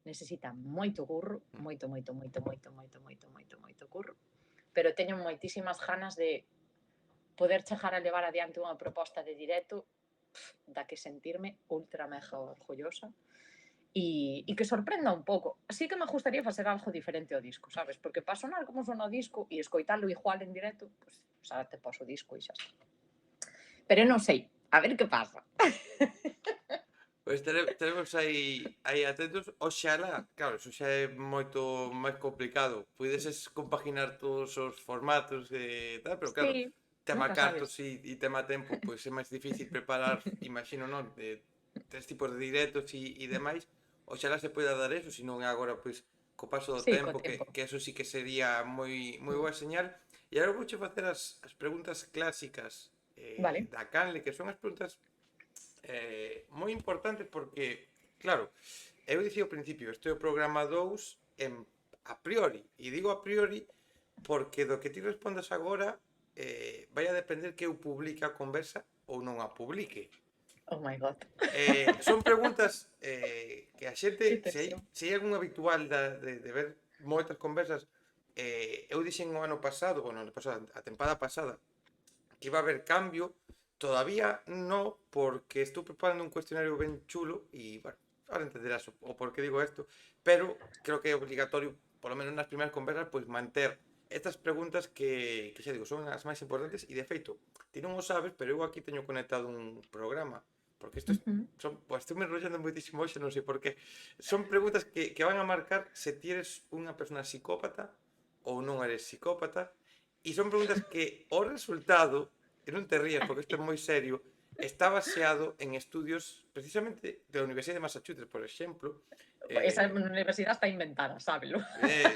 Necesita moito curro, moito curro, pero teño moitísimas ganas de poder chegar a levar adiante unha proposta de directo da que sentirme ultra mega orgullosa e que sorprenda un pouco. Así que me gustaría facer algo diferente ao disco, sabes? Porque para sonar como sona o disco e escoitalo igual en directo, pues, xa te paso o disco e xa está. Pero non sei, a ver que pasa. Pois teremos aí atentos. Oxalá, claro, iso xa é moito máis complicado. Puideses compaginar todos os formatos e tal, pero claro, Sí, tema nunca cartos sabes. e tema tempo, pois é máis difícil preparar, imagino, non? De tres tipos de directos e demais. Oxalá se poida dar eso, se non é agora, pois, co paso do Sí, co tempo, tempo. que eso sí que sería moi boa señal. E agora vouche facer as preguntas clásicas Vale. da canle, que son as preguntas moi importante porque, claro, eu dicía ao principio, este é o programa 2 en a priori, e digo a priori porque do que ti respondas agora vai a depender que eu publique a conversa ou non a publique. Oh my god. Son preguntas que a xente, Que tensión. se hai algún habitual de ver moitas conversas, eu dixen o ano pasado, bueno, ano pasado, a tempada pasada, que iba a haber cambio. Todavía no, porque estou preparando un cuestionario ben chulo e, bueno, ahora entenderás o por qué digo isto, pero creo que é obligatorio, polo menos nas primeiras conversas, pois manter estas preguntas que xa digo, son as máis importantes e, de feito, ti non o sabes, pero eu aquí teño conectado un programa, porque isto son, pues, estou me enrollando moitísimo hoxe, non sei por qué. Son preguntas que van a marcar se ti eres unha persona psicópata ou non eres psicópata, e son preguntas que o resultado, e non te rías porque isto é moi serio, está baseado en estudios precisamente da Universidade de Massachusetts, por exemplo. Esa universidade está inventada, sábelo.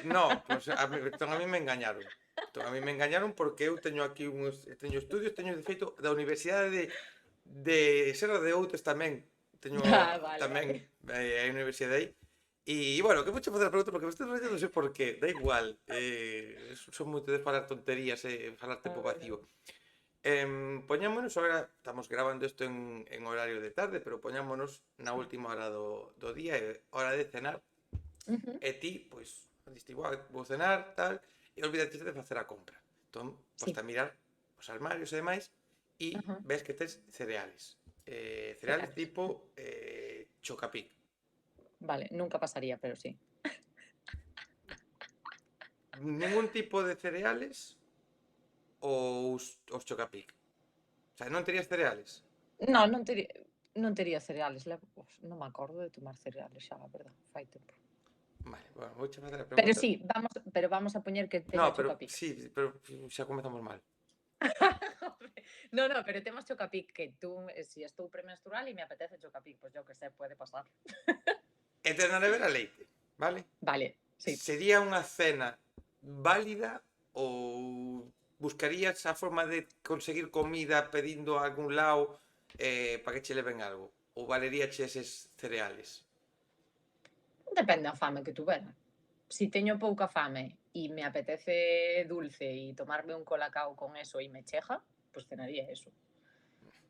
No, pues entón a mí me engañaron. Entón a mí me engañaron porque eu teño aquí teño estudios, teño de feito da Universidade de Serra de Outes tamén. Teño Ah, vale, tamén vale. a universidade aí. E, bueno, que vouche facer a pregunta porque me estou enrollando, non sei por qué, da igual. Son moito de falar tonterías e falar A tempo ver, vacío. Poñámonos, agora estamos grabando isto en horario de tarde, pero poñámonos na última hora do día, hora de cenar, e ti, pois, diste igual, vou cenar, tal, e olvidaste de facer a compra. Entón, pois sí. a mirar os armarios e demais, e Ajá. ves que tes cereales. Cereales Cereales. tipo Chocapic. Vale, nunca pasaría, pero sí. Ningún tipo de cereales ou os Chocapic. O sea, non terías cereales. No, non tería cereales. Non me acordo de tomar cereales xa, a verdad, fai tempo. Vale, bueno, vouche facer a Pero pregunta. sí, vamos a poñer que No, teño pero Chocapic. sí, pero xa comezamos mal. No, pero temos Chocapic, que tú, si estou premenstrual e me apetece Chocapic, pues yo que sé, puede pasar. E tes na nevera leite, vale? Vale, sí. Sería unha cena válida ou buscarías a forma de conseguir comida pedindo a algún lado para que che leven algo? Ou valería che eses cereales? Depende da fame que tuvera. Si teño pouca fame e me apetece dulce e tomarme un colacao con eso e me cheja, pues cenaría eso.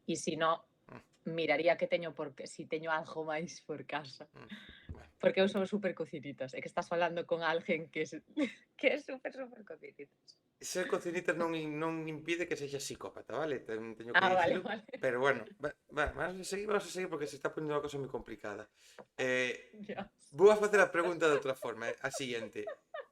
E si no, miraría que teño si teño algo máis por casa. Bueno. Porque eu son super cocinitas. É que estás falando con alguén que que é super cocinitas. Ser cocinitas non impide que sexa psicópata, vale? Teño que Vale, dicilo, vale. pero bueno, vamos a seguir porque se está poniendo a cosa moi complicada. Dios. Vou a facer a pregunta de outra forma, a seguinte.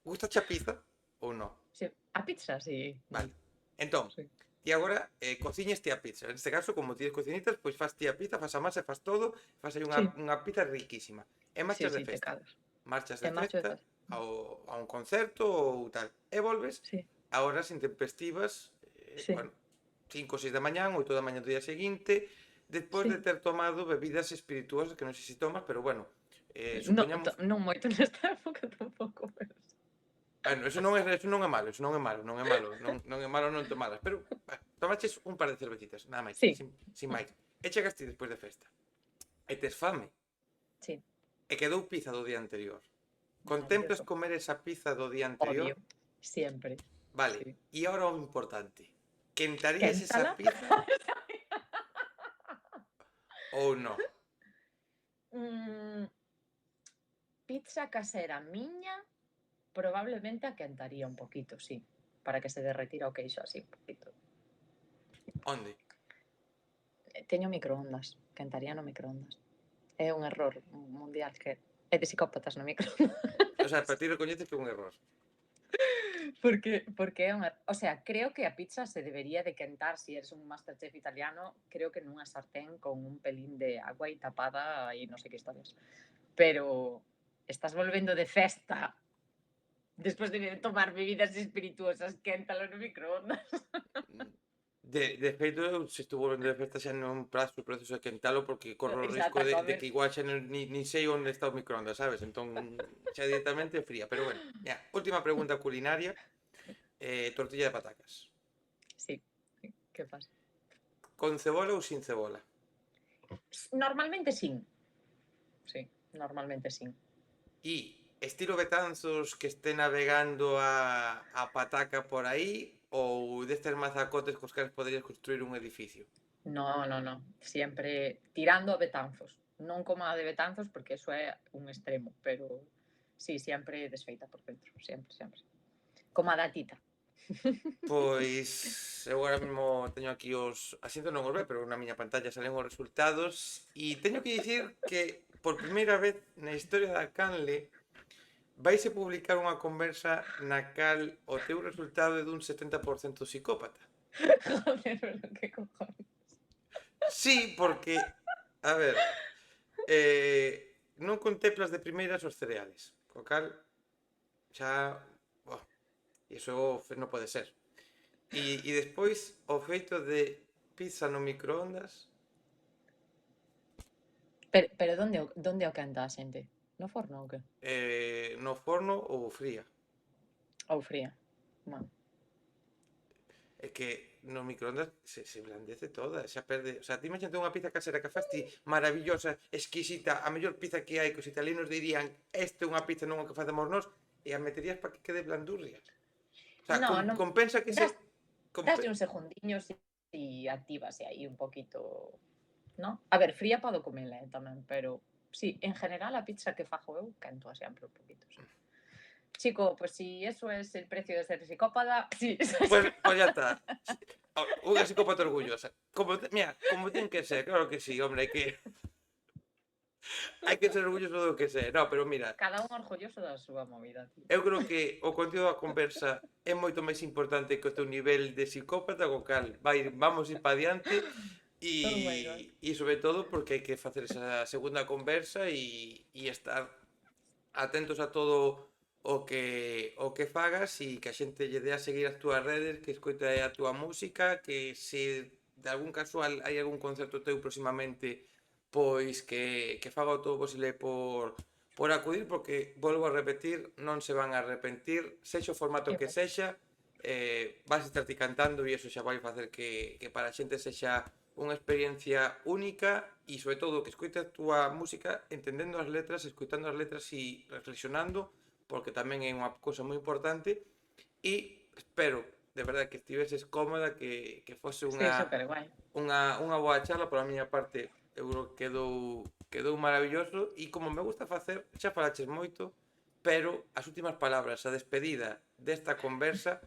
Gusta a pizza ou non? Sí, a pizza, sí. Vale. Entón, Sí, ti agora cociñas ti a pizza. En este caso, como ti cocinitas, pois faz ti a pizza, faz a masa e faz todo, faz aí sí, unha pizza riquísima. E sí, marchas de sí, te festa. cagas. Marchas E de macho de festa festa. a un concerto ou tal. E volves Sí. a horas intempestivas Sí, bueno, 5 ou 6 da mañán, 8 da mañán do día seguinte, despois de sí. ter tomado bebidas espirituosas, que non sei se tomas, pero bueno, No, supoñamos. non moito nesta época tampouco, pero sí. Bueno, eso non é malo, eso non é malo, non é malo, non é malo non tomalas, pero tomaches un par de cervecitas, nada máis, Sí, sin máis. E chegaste despois de festa. E tes fame. sí, E quedou pizza do día anterior. Contemplas maravilloso. comer esa pizza do día anterior? Obvio, siempre. Vale, Sí. e agora o importante. Quentarías esa Quéntala. pizza ou non? Mm, pizza casera miña, probablemente a quentaría un poquito, sí, para que se derretira o queixo así un poquito. Onde? Teño microondas, quentaría no microondas. É un error mundial que é de psicópatas no microondas. O sea, para ti recoñeces que é un error. Porque é un o sea, creo que a pizza se debería de quentar si eres un Masterchef italiano, creo que nunha sartén con un pelín de agua e tapada e non sei que historias. Pero estás volvendo de festa despois de tomar bebidas espirituosas, quéntalo no microondas. De feito, eu se estuvo volvendo de festa xa non prazo o proceso de quentalo porque corro o risco Exacto, a de comer. que igual xa nin sei onde está o microondas, sabes? Entón, xa directamente fría. Pero bueno, ya, última pregunta culinaria. Tortilla de patacas. Sí, que pasa? Con cebola ou sin cebola? Normalmente sin. Sí, normalmente sin. E estilo Betanzos que este navegando a pataca por aí ou destes mazacotes cos que poderías construir un edificio? No, no, no. Siempre tirando a Betanzos. Non como a de Betanzos porque eso é un extremo, pero sí, siempre desfeita por dentro. Sempre, sempre. Como a da tita. Pois eu agora mesmo teño aquí os asiento non os ve, pero na miña pantalla salen os resultados e teño que dicir que por primeira vez na historia da Canle vaise publicar unha conversa na cal o teu resultado é dun 70% psicópata. Joder, pero qué cojones. Sí, porque, a ver, non contemplas de primeiras os cereales, co cal xa, oh, iso non pode ser. E despois o feito de pizza no microondas, Pero donde o quenta a xente? No forno ou que? no forno ou fría. Ou fría? Bueno. É que no microondas se blandece toda, xa perde, o sea, ti imagínate unha pizza casera que faz ti maravillosa, exquisita, a mellor pizza que hai, que os italianos dirían, este é unha pizza non o que facemos nós, e a meterías para que quede blandurria. O sea, No, non. compensa que se... Daslle un segundiño e actívase aí un poquito, ¿no? A ver, fría podo comela tamén, pero sí, en general a pizza que fago eu quento sempre un poquito, sí. Chico, pues si eso es el precio de ser psicópata, sí. Pues ya está. Unha psicópata orgullosa. Mira, como ten que ser, claro que sí, hombre, hai que ser orgulloso do que ser. No, pero mira, Cada un orgulloso da súa movida, tío. eu creo que o contido da conversa é moito máis importante que o teu nivel de psicópata, co cal vamos ir para diante Oh my God. e sobre todo porque hai que facer esa segunda conversa e estar atentos a todo o que fagas e que a xente lle dé a seguir as túas redes, que escoite a túa música, que se de algún casual hai algún concerto teu próximamente, pois que faga o todo posible por acudir, porque, volvo a repetir, non se van a arrepentir, sexa o formato que sexa, vas a estar ti cantando e iso xa vai facer que para a xente sexa unha experiencia única e, sobre todo, que escoite a túa música entendendo as letras, escoitando as letras e reflexionando, porque tamén é unha cousa moi importante e espero, de verdade, que estiveses cómoda, que fose Sí, super guai. unha boa charla. Pola miña parte, eu creo que quedou maravilloso e como me gusta facer, xa falaches moito, pero as últimas palabras, a despedida desta conversa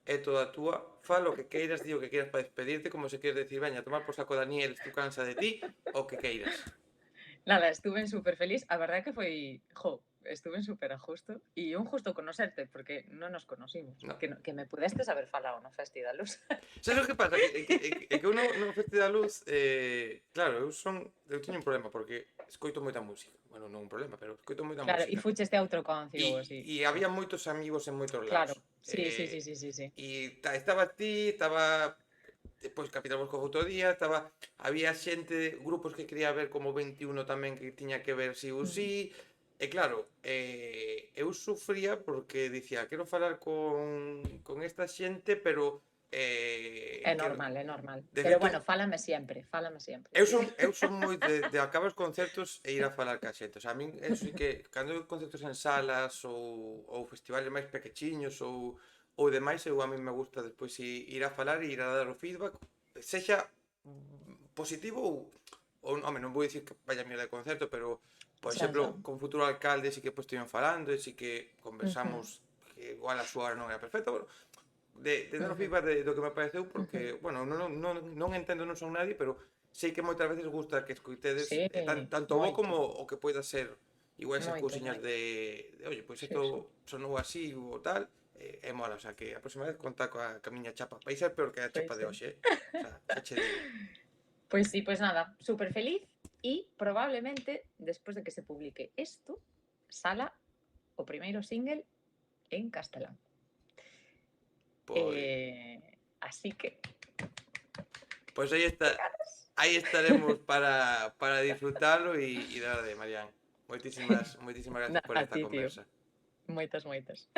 é toda túa. Fala o que queiras, di o que queiras para despedirte, como se queres decir, veña, tomar por saco Daniel, tú cansa de ti, o que queiras. Nada, estuve super feliz. A verdade que foi, jo, estuve súper a justo e un justo conocerte porque non nos conocimos, No. que me pudestes haber falado no Festi da Luz. Sabes o que pasa? Que eu no Festi da Luz, claro, eu teño un problema porque escoito moita música. Bueno, non un problema, pero escoito moita Claro, e música. fucheste a outro concio ou así. E había moitos amigos en moitos Claro, lados. sí, sí, sí, sí, sí, sí. Estaba ti, estaba depois Capital Bosco outro día, había xente, grupos que quería ver como 21 tamén que tiña que ver si ou si. E claro, eu sufría porque dicía, quero falar con esta xente, pero É normal, é normal. de Pero feito, bueno, fálame sempre, fálame sempre. eu son moi de acabar os concertos e ir a falar ca xente. O sea, a min, eso sí que, cando hai concertos en salas ou festivales máis pequechiños ou demais, a min me gusta despois ir a falar e ir a dar o feedback, sexa positivo home, non vou dicir que vaya mierda de concerto, pero, por Xa, xa. exemplo, con futuro alcalde sí que estiven falando e sí que Ujú, conversamos que igual a súa hora non era perfecta, bueno, de dar o ujú, feedback do que me pareceu ujú. porque, bueno, non entendo, non son nadie, pero sei que moitas veces gusta que escoitedes Sí, tanto bo moito, como o que poida ser igual esas moito, cousiñas moito. de oye, pois Sí, sí. isto sonou así ou tal, é mola, o sea, que a próxima vez conta coa miña chapa. Vai ser peor que a chapa Pois de sí. hoxe, O sea, xa che digo. Pues sí, pues nada, súper feliz y probablemente después de que se publique esto, sala o primeiro single en castelán. Pois, Así que, pois pegadas. aí estaremos para disfrutalo e de verdade, Marián. Moitísimas Na, gracias por a esta ti, tío. conversa. Moitas, moitas.